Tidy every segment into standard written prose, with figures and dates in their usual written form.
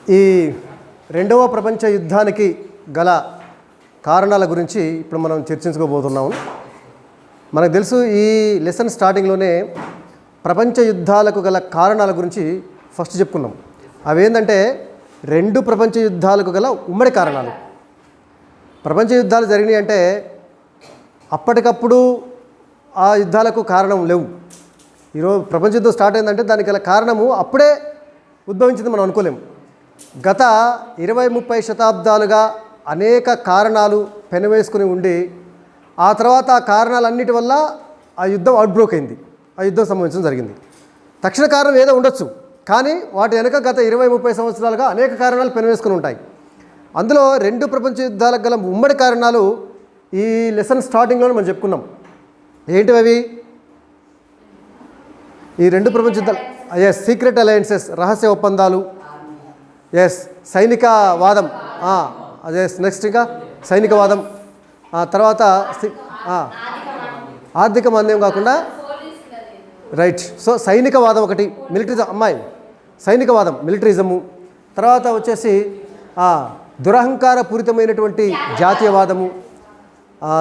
ఈ రెండవ ప్రపంచ యుద్ధానికి గల కారణాల గురించి ఇప్పుడు మనం చర్చించుకోబోతున్నాము. మనకు తెలుసు ఈ లెసన్ స్టార్టింగ్లోనే ప్రపంచ యుద్ధాలకు గల కారణాల గురించి ఫస్ట్ చెప్పుకున్నాం. అవేంటంటే రెండు ప్రపంచ యుద్ధాలకు గల ఉమ్మడి కారణాలు. ప్రపంచ యుద్ధాలు జరిగినాయి అంటే అప్పటికప్పుడు ఆ యుద్ధాలకు కారణం లేవు. ఈరోజు ప్రపంచ యుద్ధం స్టార్ట్ అయిందంటే దానికి గల కారణము అప్పుడే ఉద్భవించింది మనం అనుకోలేము. గత 20-30 శతాబ్దాలుగా అనేక కారణాలు పెనవేసుకుని ఉండి ఆ తర్వాత ఆ కారణాలన్నిటి వల్ల ఆ యుద్ధం అవుట్బ్రోక్ అయింది, ఆ యుద్ధం సంభవించడం జరిగింది. తక్షణ కారణం ఏదో ఉండొచ్చు, కానీ వాటి వెనుక గత 20-30 సంవత్సరాలుగా అనేక కారణాలు పెనవేసుకుని ఉంటాయి. అందులో రెండు ప్రపంచ యుద్ధాలకు గల ఉమ్మడి కారణాలు ఈ లెసన్ స్టార్టింగ్లోనే మనం చెప్పుకున్నాం. ఏంటివి అవి? ఈ రెండు ప్రపంచ యుద్ధాలు, సీక్రెట్ అలయన్సెస్, రహస్య ఒప్పందాలు, సైనికవాదం, నెక్స్ట్ ఇంకా సైనికవాదం, తర్వాత ఆర్థిక మాంద్యం కాకుండా రైట్. సో సైనికవాదం ఒకటి, మిలిటరిజం, సైనికవాదం మిలిటరిజము, తర్వాత వచ్చేసి దురహంకార పూరితమైనటువంటి జాతీయవాదము,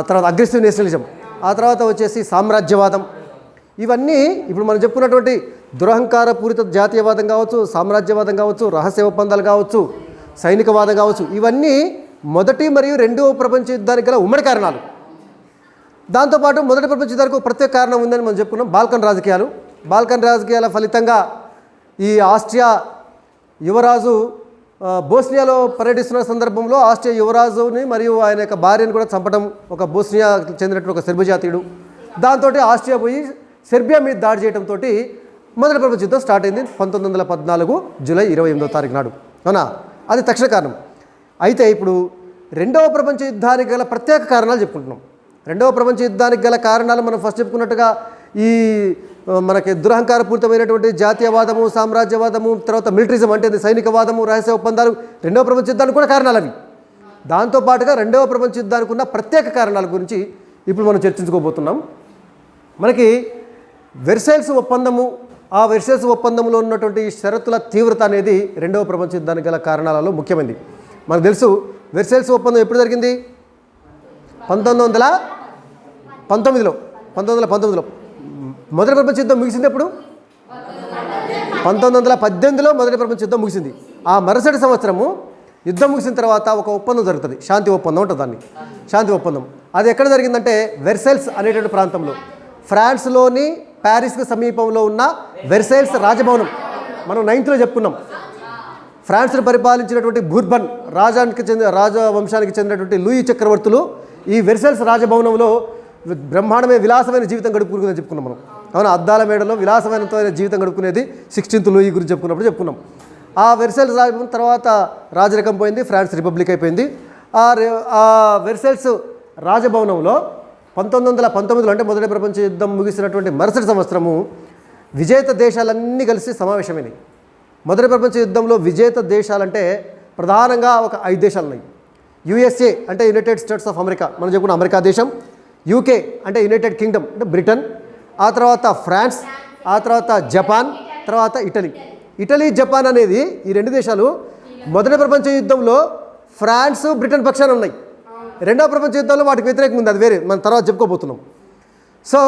తర్వాత అగ్రెసివ్ నేషనలిజం, ఆ తర్వాత వచ్చేసి సామ్రాజ్యవాదం. ఇవన్నీ ఇప్పుడు మనం చెప్పుకున్నటువంటి దురహంకార పూరిత జాతీయవాదం కావచ్చు, సామ్రాజ్యవాదం కావచ్చు, రహస్య ఒప్పందాలు కావచ్చు, సైనికవాదం కావచ్చు, ఇవన్నీ మొదటి మరియు రెండవ ప్రపంచ యుద్ధానికి గల ఉమ్మడి కారణాలు. దాంతోపాటు మొదటి ప్రపంచ యుద్ధానికి ఒక ప్రత్యేక కారణం ఉందని మనం చెప్పుకున్నాం, బాల్కన్ రాజకీయాలు. బాల్కన్ రాజకీయాల ఫలితంగా ఈ ఆస్ట్రియా యువరాజు బోస్నియాలో పర్యటిస్తున్న సందర్భంలో ఆస్ట్రియా యువరాజుని మరియు ఆయన యొక్క భార్యను కూడా చంపడం, ఒక బోస్నియా చెందినటువంటి ఒక సెర్బియా జాతీయుడు. దాంతో ఆస్ట్రియా పోయి సెర్బియా మీద దాడి చేయడంతో మొదటి ప్రపంచ యుద్ధం స్టార్ట్ అయింది 1914 జూలై 28వ తారీఖు నాడు. అవునా? అది తక్షణ కారణం. అయితే ఇప్పుడు రెండవ ప్రపంచ యుద్ధానికి గల ప్రత్యేక కారణాలు చెప్పుకుంటున్నాం. రెండవ ప్రపంచ యుద్ధానికి గల కారణాలు మనం ఫస్ట్ చెప్పుకున్నట్టుగా ఈ మనకి దురహంకారపూరితమైనటువంటి జాతీయవాదము, సామ్రాజ్యవాదము, తర్వాత మిలిటరిజం అంటే సైనికవాదము, రహస్య ఒప్పందాలు రెండవ ప్రపంచ యుద్ధానికి కూడా కారణాలు అవి. దాంతోపాటుగా రెండవ ప్రపంచ యుద్ధానికి ఉన్న ప్రత్యేక కారణాల గురించి ఇప్పుడు మనం చర్చించుకోబోతున్నాం. మనకి వెర్సైల్స్ ఒప్పందము, ఆ వెర్సైల్స్ ఒప్పందంలో ఉన్నటువంటి షరతుల తీవ్రత అనేది రెండవ ప్రపంచ యుద్ధానికి గల కారణాలలో ముఖ్యమైనది. మనకు తెలుసు వెర్సైల్స్ ఒప్పందం ఎప్పుడు జరిగింది? 1919లో. మొదటి ప్రపంచ యుద్ధం ముగిసింది ఎప్పుడు? 1918లో మొదటి ప్రపంచ యుద్ధం ముగిసింది. ఆ మరుసటి సంవత్సరము యుద్ధం ముగిసిన తర్వాత ఒక ఒప్పందం జరుగుతుంది, శాంతి ఒప్పందం ఉంటుంది. దాన్ని శాంతి ఒప్పందం. అది ఎక్కడ జరిగిందంటే వెర్సైల్స్ అనేటువంటి ప్రాంతంలో, ఫ్రాన్స్లోని ప్యారిస్కి సమీపంలో ఉన్న వెర్సైల్స్ రాజభవనం. మనం 9th చెప్పుకున్నాం. ఫ్రాన్స్ను పరిపాలించినటువంటి బూర్బన్ రాజవంశానికి చెందినటువంటి లూయి చక్రవర్తులు ఈ వెర్సైల్స్ రాజభవనంలో బ్రహ్మాండమైన విలాసమైన జీవితం గడుపుకునేది చెప్పుకున్నాం మనం. అవునా? అద్దాల మేడలో విలాసమైన జీవితం గడుపుకునేది 16th లూయి గురించి చెప్పుకున్నాం. ఆ వెర్సైల్స్ రాజభవనం తర్వాత రాజరికం పోయింది, ఫ్రాన్స్ రిపబ్లిక్ అయిపోయింది. ఆ వెర్సైల్స్ రాజభవనంలో 1919లో అంటే మొదటి ప్రపంచ యుద్ధం ముగిసినటువంటి మరుసటి సంవత్సరము విజేత దేశాలన్నీ కలిసి సమావేశమైనవి. మొదటి ప్రపంచ యుద్ధంలో విజేత దేశాలంటే ప్రధానంగా ఒక 5 దేశాలు ఉన్నాయి. USA అంటే యునైటెడ్ స్టేట్స్ ఆఫ్ అమెరికా, మనం చెప్పుకున్న అమెరికా దేశం. UK అంటే యునైటెడ్ కింగ్డమ్ అంటే బ్రిటన్. ఆ తర్వాత ఫ్రాన్స్, ఆ తర్వాత జపాన్, తర్వాత ఇటలీ, జపాన్ అనేది ఈ 2 దేశాలు మొదటి ప్రపంచ యుద్ధంలో ఫ్రాన్స్, బ్రిటన్ పక్షాన ఉన్నాయి. రెండవ ప్రపంచ యుద్ధంలో వాటికి వ్యతిరేకంగా ఉంది, అది వేరే, మనం తర్వాత చెప్పుకోబోతున్నాం. సో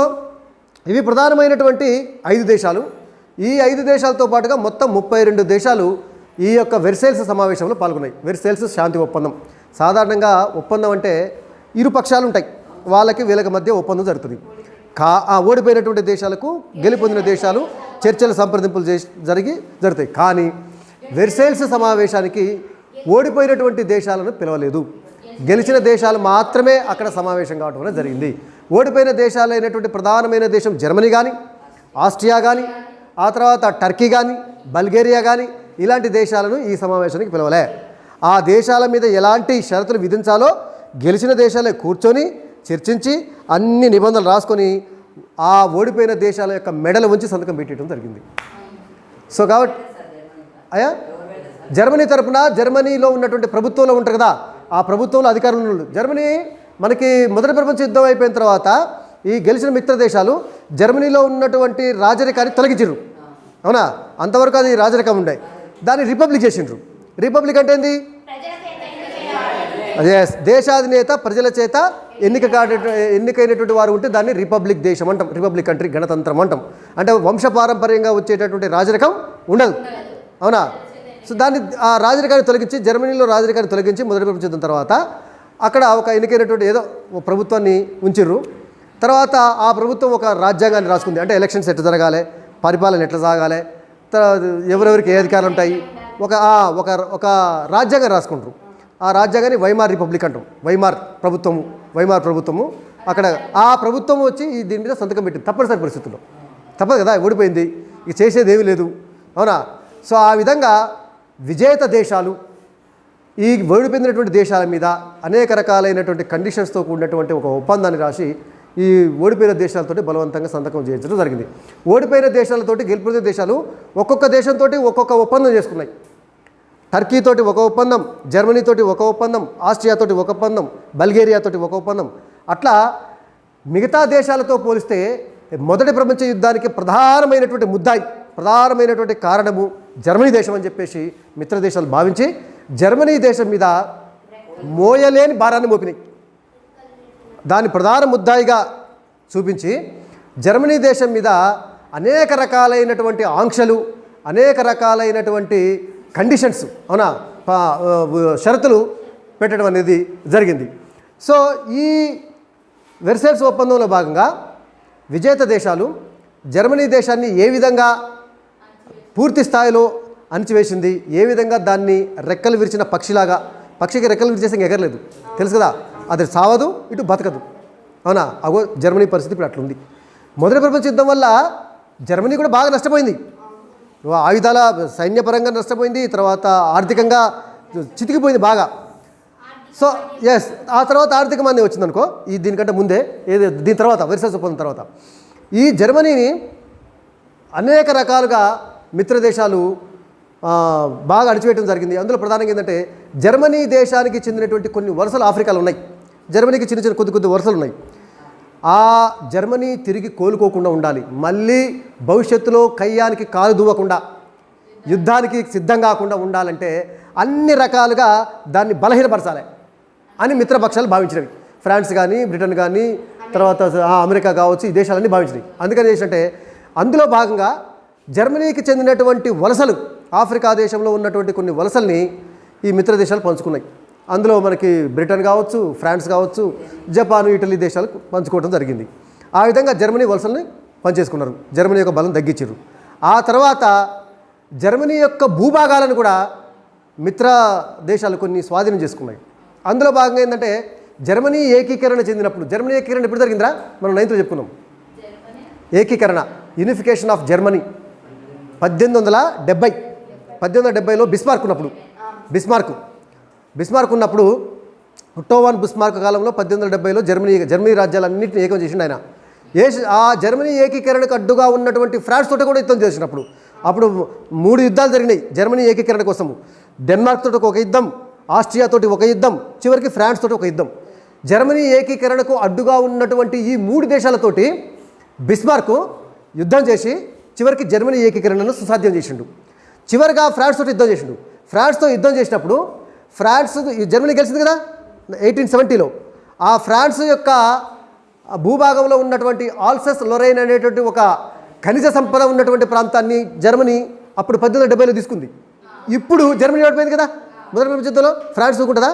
ఇవి ప్రధానమైనటువంటి 5 దేశాలు. ఈ 5 దేశాలతో పాటుగా మొత్తం 32 దేశాలు ఈ యొక్క వెర్సైల్స్ సమావేశంలో పాల్గొన్నాయి. వెర్సైల్స్ శాంతి ఒప్పందం. సాధారణంగా ఒప్పందం అంటే ఇరు పక్షాలు ఉంటాయి, వాళ్ళకి వీళ్ళకి మధ్య ఒప్పందం జరుగుతుంది. ఓడిపోయినటువంటి దేశాలకు గెలుపొందిన దేశాలు చర్చలు, సంప్రదింపులు జరుగుతాయి. కానీ వెర్సైల్స్ సమావేశానికి ఓడిపోయినటువంటి దేశాలను పిలవలేదు, గెలిచిన దేశాలు మాత్రమే అక్కడ సమావేశం కావడం అనేది జరిగింది. ఓడిపోయిన దేశాలు అయినటువంటి ప్రధానమైన దేశం జర్మనీ కానీ, ఆస్ట్రియా కానీ, ఆ తర్వాత టర్కీ కానీ, బల్గేరియా కానీ ఇలాంటి దేశాలను ఈ సమావేశానికి పిలవలే. ఆ దేశాల మీద ఎలాంటి షరతులు విధించాలో గెలిచిన దేశాలే కూర్చొని చర్చించి అన్ని నిబంధనలు రాసుకొని ఆ ఓడిపోయిన దేశాల యొక్క మెడలు ఉంచి సంతకం పెట్టడం జరిగింది. సో కాబట్టి జర్మనీ తరపున, జర్మనీలో ఉన్నటువంటి ప్రభుత్వంలో ఉంటారు కదా, ఆ ప్రభుత్వంలో అధికారులు ఉన్నారు. జర్మనీ మనకి మొదటి ప్రపంచ యుద్ధం అయిపోయిన తర్వాత ఈ గెలిచిన మిత్ర దేశాలు జర్మనీలో ఉన్నటువంటి రాజరికాన్ని తొలగించారు. అవునా? అంతవరకు అది రాజరికం ఉండే, దాన్ని రిపబ్లిక్ చేసిండ్రు. రిపబ్లిక్ అంటే ఏంది? అదే దేశాధినేత ప్రజల చేత ఎన్నికైనటువంటి వారు ఉంటే దాన్ని రిపబ్లిక్ దేశం అంటాం, రిపబ్లిక్ కంట్రీ, గణతంత్రం అంటాం. అంటే వంశపారంపర్యంగా వచ్చేటటువంటి రాజరికం ఉండదు, అవునా? సో దాన్ని ఆ రాజరికాన్ని తొలగించి, జర్మనీలో రాజరికాన్ని తొలగించి మొదటి ప్రపంచ యుద్ధం తర్వాత అక్కడ ఒక ఎన్నికైనటువంటి ఏదో ప్రభుత్వాన్ని ఉంచిర్రు. తర్వాత ఆ ప్రభుత్వం ఒక రాజ్యాంగాన్ని రాసుకుంది. అంటే ఎలక్షన్స్ ఎట్లా జరగాలి, పరిపాలన ఎట్లా సాగాలి, ఎవరెవరికి ఏ అధికారాలు ఉంటాయి, ఒక రాజ్యాంగం రాసుకుంటారు. ఆ రాజ్యాంగాన్ని వైమార్ రిపబ్లిక్ అంటాం. వైమార్ ప్రభుత్వము అక్కడ ఆ ప్రభుత్వం వచ్చి దీని మీద సంతకం పెట్టింది తప్పనిసరి పరిస్థితుల్లో. తప్పదు కదా, ఓడిపోయింది, ఇక చేసేది ఏమీ లేదు, అవునా? సో ఆ విధంగా విజేత దేశాలు ఈ ఓడిపోయినటువంటి దేశాల మీద అనేక రకాలైనటువంటి కండిషన్స్తో కూడినటువంటి ఒక ఒప్పందాన్ని రాసి ఈ ఓడిపోయిన దేశాలతోటి బలవంతంగా సంతకం చేయించడం జరిగింది. ఓడిపోయిన దేశాలతోటి గెలిపిన దేశాలు ఒక్కొక్క దేశంతో ఒక్కొక్క ఒప్పందం చేసుకున్నాయి. టర్కీతోటి ఒక ఒప్పందం, జర్మనీతోటి ఒక ఒప్పందం, ఆస్ట్రియాతోటి ఒక ఒప్పందం, బల్గేరియాతోటి ఒక ఒప్పందం. అట్లా మిగతా దేశాలతో పోలిస్తే మొదటి ప్రపంచ యుద్ధానికి ప్రధానమైనటువంటి కారణము జర్మనీ దేశం అని చెప్పేసి మిత్ర దేశాలు భావించి జర్మనీ దేశం మీద మోయలేని భారాన్ని మోపినాయి. దాన్ని ప్రధాన ముద్దాయిగా చూపించి జర్మనీ దేశం మీద అనేక రకాలైనటువంటి ఆంక్షలు, అనేక రకాలైనటువంటి కండిషన్స్, అవునా, షరతులు పెట్టడం అనేది జరిగింది. సో ఈ వెర్సైల్స్ ఒప్పందంలో భాగంగా విజేత దేశాలు జర్మనీ దేశాన్ని ఏ విధంగా పూర్తి స్థాయిలో అణిచివేసింది, ఏ విధంగా దాన్ని రెక్కలు విరిచిన పక్షికి రెక్కలు విరిచేసి ఇంక ఎగరలేదు, తెలుసు కదా, అది సావదు, ఇటు బతకదు, అవునా? అగో జర్మనీ పరిస్థితి ఇప్పుడు అట్లుంది. మొదటి ప్రపంచ యుద్ధం వల్ల జర్మనీ కూడా బాగా నష్టపోయింది. ఆయుధాల సైన్యపరంగా నష్టపోయింది, తర్వాత ఆర్థికంగా చితికిపోయింది బాగా. సో ఎస్, ఆ తర్వాత ఆర్థిక మాంద్యం వచ్చిందనుకో, దీనికంటే ముందే దీని తర్వాత వెర్సైల్స్ ఒప్పందం తర్వాత ఈ జర్మనీని అనేక రకాలుగా మిత్ర దేశాలు బాగా అణిచివేయడం జరిగింది. అందులో ప్రధానంగా ఏంటంటే జర్మనీ దేశానికి చెందినటువంటి కొన్ని వలసలు ఆఫ్రికాలో ఉన్నాయి. జర్మనీకి చిన్న కొద్ది వలసలు ఉన్నాయి. ఆ జర్మనీ తిరిగి కోలుకోకుండా ఉండాలి, మళ్ళీ భవిష్యత్తులో కయ్యానికి కాలు దువ్వకుండా, యుద్ధానికి సిద్ధం కాకుండా ఉండాలంటే అన్ని రకాలుగా దాన్ని బలహీనపరచాలి అని మిత్రపక్షాలు భావించినవి. ఫ్రాన్స్ కానీ, బ్రిటన్ కానీ, తర్వాత అమెరికా కావచ్చు, ఈ దేశాలన్నీ భావించినవి. అందుకని ఏంటంటే అందులో భాగంగా జర్మనీకి చెందినటువంటి వలసలు, ఆఫ్రికా దేశంలో ఉన్నటువంటి కొన్ని వలసల్ని ఈ మిత్ర దేశాలు పంచుకున్నాయి. అందులో మనకి బ్రిటన్ కావచ్చు, ఫ్రాన్స్ కావచ్చు, జపాను, ఇటలీ దేశాలు పంచుకోవడం జరిగింది. ఆ విధంగా జర్మనీ వలసల్ని పనిచేసుకున్నారు, జర్మనీ యొక్క బలం తగ్గించారు. ఆ తర్వాత జర్మనీ యొక్క భూభాగాలను కూడా మిత్ర దేశాలు కొన్ని స్వాధీనం చేసుకున్నాయి. అందులో భాగంగా ఏంటంటే జర్మనీ ఏకీకరణ చెందినప్పుడు, జర్మనీ ఏకీకరణ ఎప్పుడు జరిగిందిరా, మనం 9th చెప్పుకున్నాం. ఏకీకరణ, యూనిఫికేషన్ ఆఫ్ జర్మనీ 1870లో బిస్మార్క్ ఉన్నప్పుడు ఒట్టో వాన్ బిస్మార్క్ కాలంలో 1870లో జర్మనీ రాజ్యాలన్నింటినీ ఏకం చేసిండు ఆయన. ఆ జర్మనీ ఏకీకరణకు అడ్డుగా ఉన్నటువంటి ఫ్రాన్స్ తోటి కూడా యుద్ధం చేసినప్పుడు అప్పుడు 3 యుద్ధాలు జరిగినాయి జర్మనీ ఏకీకరణ కోసము. డెన్మార్క్ తోటి ఒక యుద్ధం, ఆస్ట్రియా తోటి ఒక యుద్ధం, చివరికి ఫ్రాన్స్ తోటి ఒక యుద్ధం. జర్మనీ ఏకీకరణకు అడ్డుగా ఉన్నటువంటి ఈ 3 దేశాలతోటి బిస్మార్క్ యుద్ధం చేసి చివరికి జర్మనీ ఏకీకరణను సుసాధ్యం చేసిండు. చివరిగా ఫ్రాన్స్ తోటి యుద్ధం చేసిండు. ఫ్రాన్స్తో యుద్ధం చేసినప్పుడు జర్మనీ గెలిచింది కదా 1870లో. ఆ ఫ్రాన్స్ యొక్క భూభాగంలో ఉన్నటువంటి ఆల్సస్ లొరైన్ అనేటువంటి ఒక ఖనిజ సంపద ఉన్నటువంటి ప్రాంతాన్ని జర్మనీ అప్పుడు 1870లో తీసుకుంది. ఇప్పుడు జర్మనీ ఓడిపోయింది కదా మొదటి ప్రపంచ యుద్ధంలో. ఫ్రాన్స్ ఊరుకుంటుందా?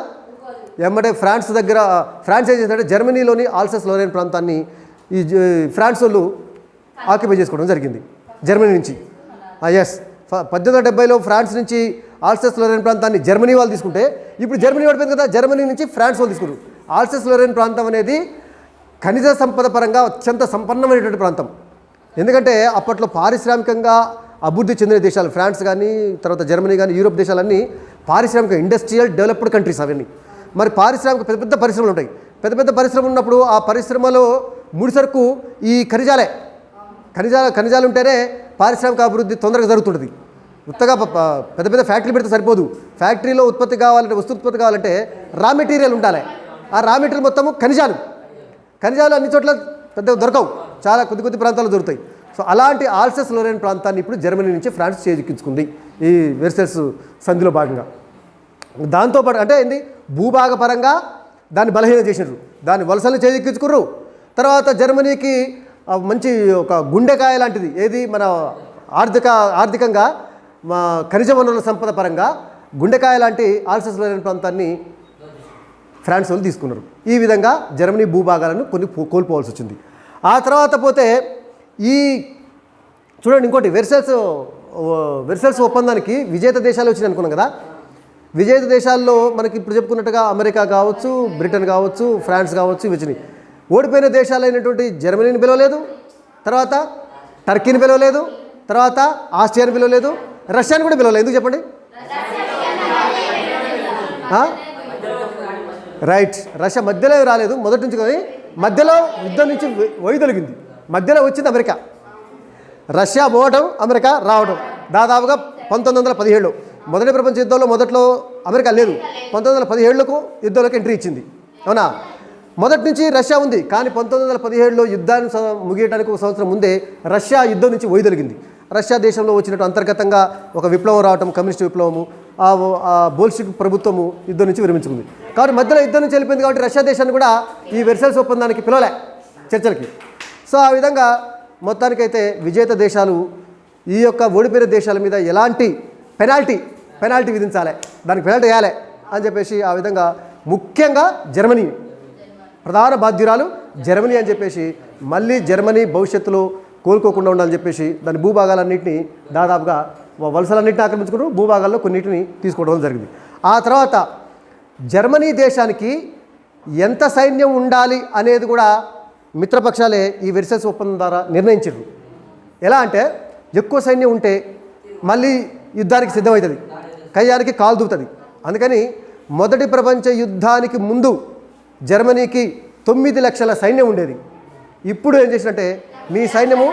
ఏమంటే ఫ్రాన్స్ ఏం చేసిందంటే జర్మనీలోని ఆల్సస్ లొరైన్ ప్రాంతాన్ని ఈ ఫ్రాన్స్ వాళ్ళు ఆక్యుపై చేసుకోవడం జరిగింది జర్మనీ నుంచి. ఎస్, 1870లో ఫ్రాన్స్ నుంచి ఆల్సస్ లొరైన్ ప్రాంతాన్ని జర్మనీ వాళ్ళు తీసుకుంటే ఇప్పుడు జర్మనీ ఓడిపోయింది కదా, జర్మనీ నుంచి ఫ్రాన్స్ వాళ్ళు తీసుకున్నారు. ఆల్సస్ లొరైన్ ప్రాంతం అనేది ఖనిజ సంపద పరంగా అత్యంత సంపన్నమైనటువంటి ప్రాంతం. ఎందుకంటే అప్పట్లో పారిశ్రామికంగా అభివృద్ధి చెందిన దేశాలు ఫ్రాన్స్ కానీ, తర్వాత జర్మనీ కానీ, యూరోప్ దేశాలన్నీ పారిశ్రామిక ఇండస్ట్రియల్ డెవలప్డ్ కంట్రీస్ అవన్నీ. మరి పారిశ్రామిక పెద్ద పెద్ద పరిశ్రమలు ఉంటాయి. పెద్ద పెద్ద పరిశ్రమలు ఉన్నప్పుడు ఆ పరిశ్రమలో ముడిసరుకు ఈ ఖనిజాలు ఉంటేనే పారిశ్రామిక అభివృద్ధి తొందరగా జరుగుతుంటుంది. కొత్తగా పెద్ద పెద్ద ఫ్యాక్టరీ పెడితే సరిపోదు. ఫ్యాక్టరీలో వస్తు ఉత్పత్తి కావాలంటే రా మెటీరియల్ ఉండాలి. ఆ రా మెటీరియల్ మొత్తము ఖనిజాలు అన్ని చోట్ల పెద్ద దొరకవు, చాలా కొద్ది ప్రాంతాల్లో దొరుకుతాయి. సో అలాంటి ఆల్సస్ లొరైన్ ప్రాంతాన్ని ఇప్పుడు జర్మనీ నుంచి ఫ్రాన్స్ చేజిక్కించుకుంది ఈ వెర్సైల్స్ సంధిలో భాగంగా. దాంతోపాటు అంటే ఏంది భూభాగ పరంగా దాన్ని బలహీనం చేసినారు, దాన్ని వలసలు చేజిక్కించుకుర్రు. తర్వాత జర్మనీకి మంచి ఒక గుండెకాయ లాంటిది ఏది మన ఆర్థికంగా మా ఖనిజ వనరుల సంపద పరంగా గుండెకాయ లాంటి ఆల్సస్ ప్రాంతాన్ని ఫ్రాన్స్ వాళ్ళు తీసుకున్నారు. ఈ విధంగా జర్మనీ భూభాగాలను కొన్ని కోల్పోవాల్సి వచ్చింది. ఆ తర్వాత పోతే ఈ చూడండి ఇంకోటి వెర్సల్స్ ఒప్పందానికి విజేత దేశాలు వచ్చినాయి అనుకున్నాం కదా. విజేత దేశాల్లో మనకి ఇప్పుడు చెప్పుకున్నట్టుగా అమెరికా కావచ్చు, బ్రిటన్ కావచ్చు, ఫ్రాన్స్ కావచ్చు వచ్చినాయి. ఓడిపోయిన దేశాలైనటువంటి జర్మనీని పిలవలేదు, తర్వాత టర్కీని పిలవలేదు, తర్వాత ఆస్ట్రియాని పిలవలేదు, రష్యాని కూడా పిలవలేదు. ఎందుకు చెప్పండి? రైట్, రష్యా మధ్యలో రాలేదు మొదటి నుంచి, కానీ మధ్యలో యుద్ధం నుంచి వైదొలిగింది. మధ్యలో వచ్చింది అమెరికా. రష్యా పోవడం, అమెరికా రావడం దాదాపుగా 1917 మొదటి ప్రపంచ యుద్ధంలో మొదట్లో అమెరికా లేదు. 1917కు యుద్ధంలోకి ఎంట్రీ ఇచ్చింది. అవునా? మొదటి నుంచి రష్యా ఉంది, కానీ 1917లో యుద్ధాన్ని ముగియడానికి ఒక సంవత్సరం ముందే రష్యా యుద్ధం నుంచి వైదొలిగింది. రష్యా దేశంలో వచ్చినట్టు అంతర్గతంగా ఒక విప్లవం రావటం, కమ్యూనిస్ట్ విప్లవము, ఆ బోల్షిక్ ప్రభుత్వము యుద్ధం నుంచి విరమించుకుంది. కాబట్టి మధ్యలో యుద్ధం నుంచి వెళ్ళిపోయింది. కాబట్టి రష్యా దేశాన్ని కూడా ఈ వెర్సల్స్ ఒప్పందానికి పిలవలే చర్చలకి. సో ఆ విధంగా మొత్తానికైతే విజేత దేశాలు ఈ యొక్క ఓడిపోయిన దేశాల మీద ఎలాంటి పెనాల్టీ విధించాలి, దానికి పెనాల్టీ వేయాలి అని చెప్పేసి ఆ విధంగా ముఖ్యంగా జర్మనీ ప్రధాన బాధ్యురాలు జర్మనీ అని చెప్పేసి, మళ్ళీ జర్మనీ భవిష్యత్తులో కోలుకోకుండా ఉండాలని చెప్పేసి దాని భూభాగాలన్నింటినీ దాదాపుగా వలసలన్నింటినీ ఆక్రమించుకుంటూ భూభాగాల్లో కొన్నింటిని తీసుకోవడం జరిగింది. ఆ తర్వాత జర్మనీ దేశానికి ఎంత సైన్యం ఉండాలి అనేది కూడా మిత్రపక్షాలే ఈ వెర్సల్స్ ఒప్పందం ద్వారా నిర్ణయించారు. ఎలా అంటే ఎక్కువ సైన్యం ఉంటే మళ్ళీ యుద్ధానికి సిద్ధమవుతుంది, కయ్యానికి కాలు దూపుతుంది. అందుకని మొదటి ప్రపంచ యుద్ధానికి ముందు జర్మనీకి 9 లక్షల సైన్యం ఉండేది. ఇప్పుడు ఏం చేసినట్టే మీ సైన్యము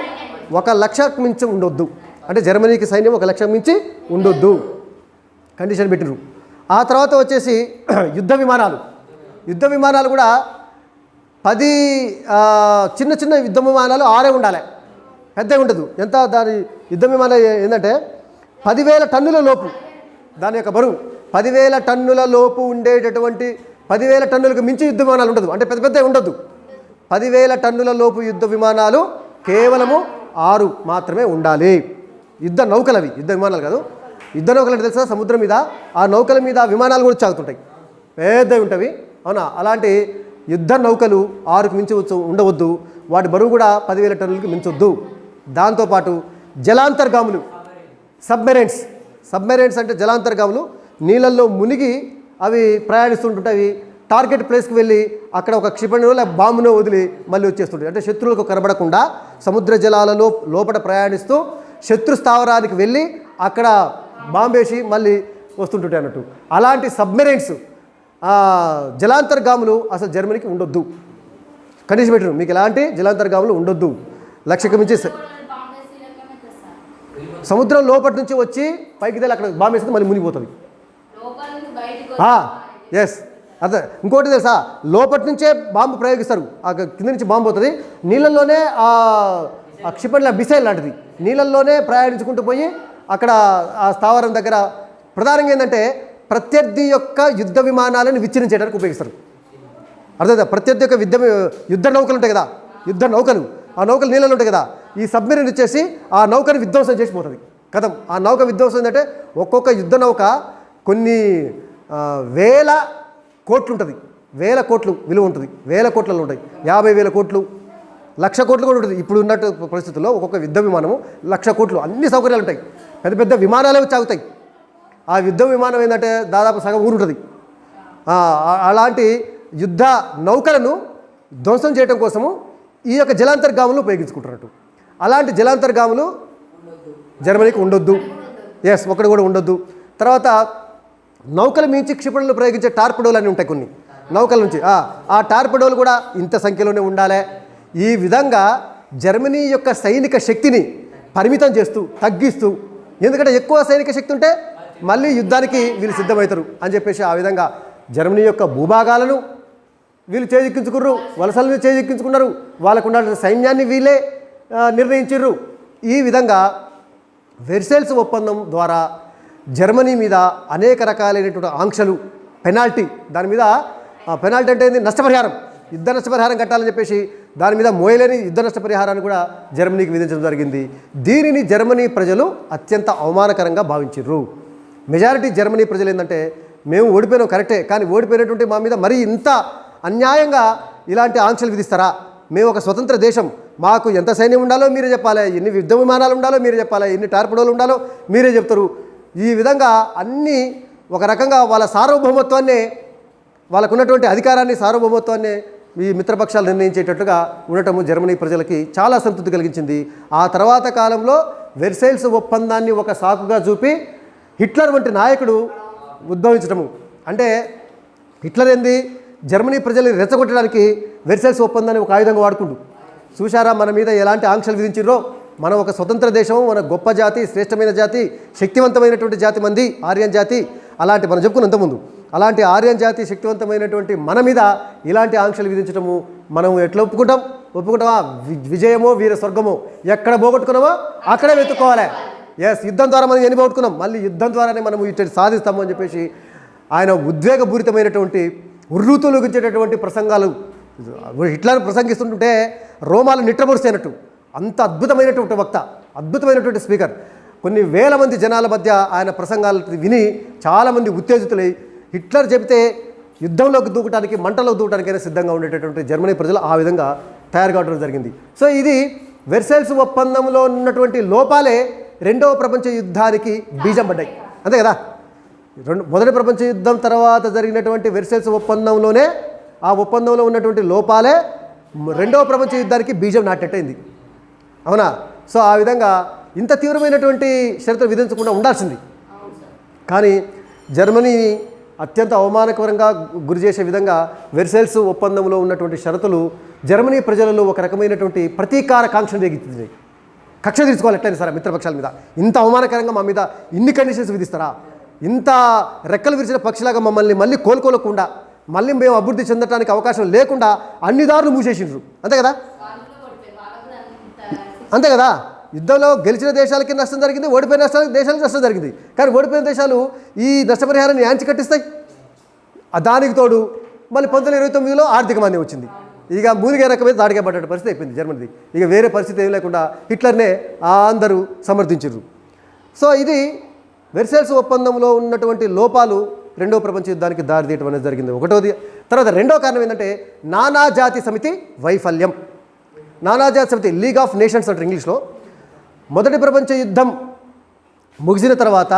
1 లక్షకు మించి ఉండొద్దు, అంటే జర్మనీకి సైన్యం 1 లక్షకు మించి ఉండొద్దు కండిషన్ పెట్టిరు. ఆ తర్వాత వచ్చేసి యుద్ధ విమానాలు కూడా 10 చిన్న యుద్ధ విమానాలు 6 ఉండాలి, పెద్దగా ఉండదు. ఎంత దాని యుద్ధ విమానాలు ఏంటంటే 10,000 టన్నుల లోపు దాని యొక్క బరువు 10,000 టన్నుల లోపు ఉండేటటువంటి 10,000 టన్నులకు మించి యుద్ధ విమానాలు ఉండదు, అంటే పెద్ద ఉండొద్దు. 10,000 టన్నుల లోపు యుద్ధ విమానాలు కేవలము 6 మాత్రమే ఉండాలి. యుద్ధ నౌకలు, యుద్ధ విమానాలు కాదు. యుద్ధ నౌకలు అంటే తెలుసా, సముద్రం మీద ఆ నౌకల మీద విమానాలు కూడా సాగుతుంటాయి, పెద్దవి ఉంటవి. అవునా? అలాంటి యుద్ధ నౌకలు 6కు మించి ఉండవద్దు, వాటి బరువు కూడా 10,000 టన్నులకి మించొద్దు. దాంతోపాటు జలాంతర్గాములు సబ్మెరైన్స్ అంటే జలాంతర్గాములు నీళ్ళల్లో మునిగి అవి ప్రయాణిస్తుంటుంటాయి. టార్గెట్ ప్లేస్కి వెళ్ళి అక్కడ ఒక క్షిపణిలో లేదా బాంబునో వదిలి మళ్ళీ వచ్చేస్తుంటాయి. అంటే శత్రువులకు కనబడకుండా సముద్ర జలాలలో లోపల ప్రయాణిస్తూ శత్రు స్థావరానికి వెళ్ళి అక్కడ బాంబేసి మళ్ళీ వస్తుంటుంటాయి అన్నట్టు. అలాంటి సబ్మెరైన్స్ జలాంతర్గాములు అసలు జర్మనీకి ఉండొద్దు, కండిషన్ పెట్టరు. మీకు ఎలాంటి జలాంతర్గాములు ఉండొద్దు, 1 లక్షకు మించి. సముద్రం లోపటి నుంచి వచ్చి పైకి వెళ్ళి అక్కడ బాంబు వేస్తే మళ్ళీ మునిగిపోతుంది. ఎస్, అదే. ఇంకోటి తెలుసా, లోపటి నుంచే బాంబు ప్రయోగిస్తారు, ఆ కింద నుంచి బాంబు పోతుంది. నీళ్ళల్లోనే ఆ క్షిపణి మిసైల్ లాంటిది నీళ్ళల్లోనే ప్రయాణించుకుంటూ పోయి అక్కడ ఆ స్థావరం దగ్గర ప్రధానంగా ఏంటంటే ప్రత్యర్థి యొక్క యుద్ధ విమానాలను విచ్ఛిన్నించడానికి ఉపయోగిస్తారు. అర్థమైందా? ప్రత్యర్థి యొక్క యుద్ధ నౌకలు ఉంటాయి కదా, ఆ నౌకలు నీళ్ళలో ఉంటాయి కదా, ఈ సబ్మెరీన్ వచ్చేసి ఆ నౌకను విధ్వంసం చేసిపోతుంది. కథం ఆ నౌక విధ్వంసం ఏంటంటే ఒక్కొక్క యుద్ధ నౌక కొన్ని 1000 కోట్లు ఉంటుంది, 1000 కోట్లు విలువ ఉంటుంది, 1000 కోట్లలో ఉంటాయి, 50,000 కోట్లు, 1,00,000 కోట్లు కూడా ఉంటుంది. ఇప్పుడు ఉన్నట్టు పరిస్థితుల్లో ఒక్కొక్క యుద్ధ విమానము 1,00,000 కోట్లు, అన్ని సౌకర్యాలు ఉంటాయి, పెద్ద విమానాలే వచ్చి ఆగుతాయి. ఆ యుద్ధ విమానం ఏంటంటే దాదాపు సగం ఊరు ఉంటుంది. అలాంటి యుద్ధ నౌకలను ధ్వంసం చేయడం కోసము ఈ యొక్క జలాంతర్గాములు ఉపయోగించుకుంటున్నట్టు. అలాంటి జలాంతర్గాములు జర్మనీకి ఉండొద్దు. ఎస్, ఒకటి కూడా ఉండొద్దు. తర్వాత నౌకల మించి క్షిపణులు ప్రయోగించే టార్పిడోలు అని ఉంటాయి కొన్ని నౌకల నుంచి. ఆ టార్పిడోలు కూడా ఇంత సంఖ్యలోనే ఉండాలి. ఈ విధంగా జర్మనీ యొక్క సైనిక శక్తిని పరిమితం చేస్తూ తగ్గిస్తూ, ఎందుకంటే ఎక్కువ సైనిక శక్తి ఉంటే మళ్ళీ యుద్ధానికి వీళ్ళు సిద్ధమవుతారు అని చెప్పేసి ఆ విధంగా జర్మనీ యొక్క భూభాగాలను వీళ్ళు చేజిక్కించుకున్నారు, వలసలను చేజిక్కించుకున్నారు, వాళ్ళకు ఉండాల్సిన సైన్యాన్ని వీళ్ళే నిర్ణయించారు. ఈ విధంగా వెర్సైల్స్ ఒప్పందం ద్వారా జర్మనీ మీద అనేక రకాలైనటువంటి ఆంక్షలు, పెనాల్టీ, దాని మీద పెనాల్టీ అంటే ఏంది, నష్టపరిహారం, యుద్ధ నష్టపరిహారం కట్టాలని చెప్పేసి దాని మీద మోయలేని యుద్ధ నష్టపరిహారాన్ని కూడా జర్మనీకి విధించడం జరిగింది. దీనిని జర్మనీ ప్రజలు అత్యంత అవమానకరంగా భావించారు. మెజారిటీ జర్మనీ ప్రజలు ఏంటంటే మేము ఓడిపోయినాం కరెక్టే, కానీ ఓడిపోయినటువంటి మా మీద మరీ ఇంత అన్యాయంగా ఇలాంటి ఆంక్షలు విధిస్తారా, మేము ఒక స్వతంత్ర దేశం, మాకు ఎంత సైన్యం ఉండాలో మీరే చెప్పాలి, ఎన్ని యుద్ధ విమానాలు ఉండాలో మీరే చెప్పాలి, ఎన్ని టార్పిడోలు ఉండాలో మీరే చెప్తారు. ఈ విధంగా అన్నీ ఒక రకంగా వాళ్ళ సార్వభౌమత్వాన్ని, వాళ్ళకున్నటువంటి అధికారాన్ని, సార్వభౌమత్వాన్ని ఈ మిత్రపక్షాలు నిర్ణయించేటట్టుగా ఉండటము జర్మనీ ప్రజలకి చాలా సంతృప్తి కలిగించింది. ఆ తర్వాత కాలంలో వెర్సైల్స్ ఒప్పందాన్ని ఒక సాకుగా చూపి హిట్లర్ వంటి నాయకుడు ఉద్భవించటము. అంటే హిట్లర్ ఏంది, జర్మనీ ప్రజల్ని రెచ్చగొట్టడానికి వెర్సైల్స్ ఒప్పందాన్ని ఒక ఆయుధంగా వాడుకుంటూ, చూశారా మన మీద ఎలాంటి ఆంక్షలు విధించిర్రో, మనం ఒక స్వతంత్ర దేశం, మన గొప్ప జాతి, శ్రేష్టమైన జాతి, శక్తివంతమైనటువంటి జాతి మంది ఆర్యన్ జాతి, అలాంటి మనం చెప్పుకున్న ఇంతకుముందు అలాంటి ఆర్యన్ జాతి శక్తివంతమైనటువంటి మన మీద ఇలాంటి ఆంక్షలు విధించడము మనం ఎట్లా ఒప్పుకుంటామా? విజయమో వీర స్వర్గమో, ఎక్కడ పోగొట్టుకున్నామో అక్కడే వెతుక్కోవాలి. ఎస్, యుద్ధం ద్వారా మనం ఎన్ని పోగొట్టుకున్నాం, మళ్ళీ యుద్ధం ద్వారానే మనం ఇటు సాధిస్తాము అని చెప్పేసి ఆయన ఉద్వేగపూరితమైనటువంటి ఉర్రూతులుగించేటటువంటి ప్రసంగాలు హిట్లర్ ప్రసంగిస్తుంటే రోమాలు నిట్రబొరుస్తున్నట్టు, అంత అద్భుతమైనటువంటి వక్త, అద్భుతమైనటువంటి స్పీకర్. కొన్ని వేల మంది జనాల మధ్య ఆయన ప్రసంగాలు విని చాలామంది ఉత్తేజితులై హిట్లర్ చెబితే యుద్ధంలోకి దూకడానికి, మంటలోకి దూకడానికైనా సిద్ధంగా ఉండేటటువంటి జర్మనీ ప్రజలు ఆ విధంగా తయారు కావడం జరిగింది. సో ఇది వెర్సైల్స్ ఒప్పందంలో ఉన్నటువంటి లోపాలే రెండవ ప్రపంచ యుద్ధానికి బీజం పడ్డాయి, అంతే కదా. మొదటి ప్రపంచ యుద్ధం తర్వాత జరిగినటువంటి వెర్సైల్స్ ఒప్పందంలోనే, ఆ ఒప్పందంలో ఉన్నటువంటి లోపాలే రెండవ ప్రపంచ యుద్ధానికి బీజం నాటెట్టయింది, అవునా. సో ఆ విధంగా ఇంత తీవ్రమైనటువంటి షరతులు విధించకుండా ఉండాల్సింది, కానీ జర్మనీని అత్యంత అవమానకరంగా గురి చేసే విధంగా వెర్సైల్స్ ఒప్పందంలో ఉన్నటువంటి షరతులు జర్మనీ ప్రజలలో ఒక రకమైనటువంటి ప్రతీకార కాంక్షను రేగించింది. కక్ష తీర్చుకోవాలి ఎట్లయినా సరే మిత్రపక్షాల మీద, ఇంత అవమానకరంగా మా మీద ఇన్ని కండిషన్స్ విధిస్తారా, ఇంత రెక్కలు విరిచిన పక్షిలాగా మమ్మల్ని మళ్ళీ కోలుకోలేకుండా, మళ్ళీ మేము అభివృద్ధి చెందడానికి అవకాశం లేకుండా అన్ని దారులు మూసేసిండ్రు, అంతే కదా. అంతే కదా, యుద్ధంలో గెలిచిన దేశాలకి నష్టం జరిగింది, ఓడిపోయిన దేశాలకి నష్టం జరిగింది. కానీ ఓడిపోయిన దేశాలు ఈ నష్టపరిహారాన్ని యాంచి కట్టిస్తాయి. దానికి తోడు మళ్ళీ 1929లో ఆర్థిక మాంద్యం వచ్చింది. ఇక మూలిగే రకమైన దాడిగా పడ్డ పరిస్థితి అయిపోయింది జర్మనీది. ఇక వేరే పరిస్థితి ఏం లేకుండా హిట్లర్నే అందరూ సమర్థించారు. సో ఇది వెర్సైల్స్ ఒప్పందంలో ఉన్నటువంటి లోపాలు రెండో ప్రపంచ యుద్ధానికి దారితీయటం అనేది జరిగింది, ఒకటోది. తర్వాత రెండో కారణం ఏంటంటే నానాజాతి సమితి వైఫల్యం. నానాజాతి సమితి, లీగ్ ఆఫ్ నేషన్స్ అంటారు ఇంగ్లీష్లో. మొదటి ప్రపంచ యుద్ధం ముగిసిన తర్వాత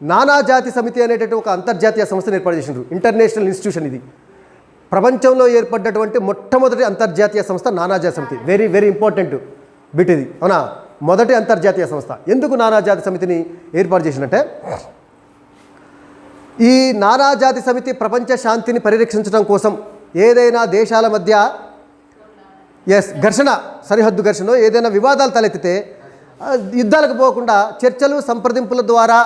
నానాజాతి సమితి అనేటటువంటి ఒక అంతర్జాతీయ సంస్థను ఏర్పాటు చేసినారు, ఇంటర్నేషనల్ ఇన్స్టిట్యూషన్. ఇది ప్రపంచంలో ఏర్పడ్డటువంటి మొట్టమొదటి అంతర్జాతీయ సంస్థ నానాజాతి సమితి. వెరీ వెరీ ఇంపార్టెంట్ బిట్ ఇది, అవునా. మొదటి అంతర్జాతీయ సంస్థ. ఎందుకు నానాజాతి సమితిని ఏర్పాటు చేసినట్టే, ఈ నానాజాతి సమితి ప్రపంచ శాంతిని పరిరక్షించడం కోసం ఏదైనా దేశాల మధ్య ఘర్షణ, సరిహద్దు ఘర్షణ, ఏదైనా వివాదాలు తలెత్తితే యుద్ధాలకు పోకుండా చర్చలు, సంప్రదింపుల ద్వారా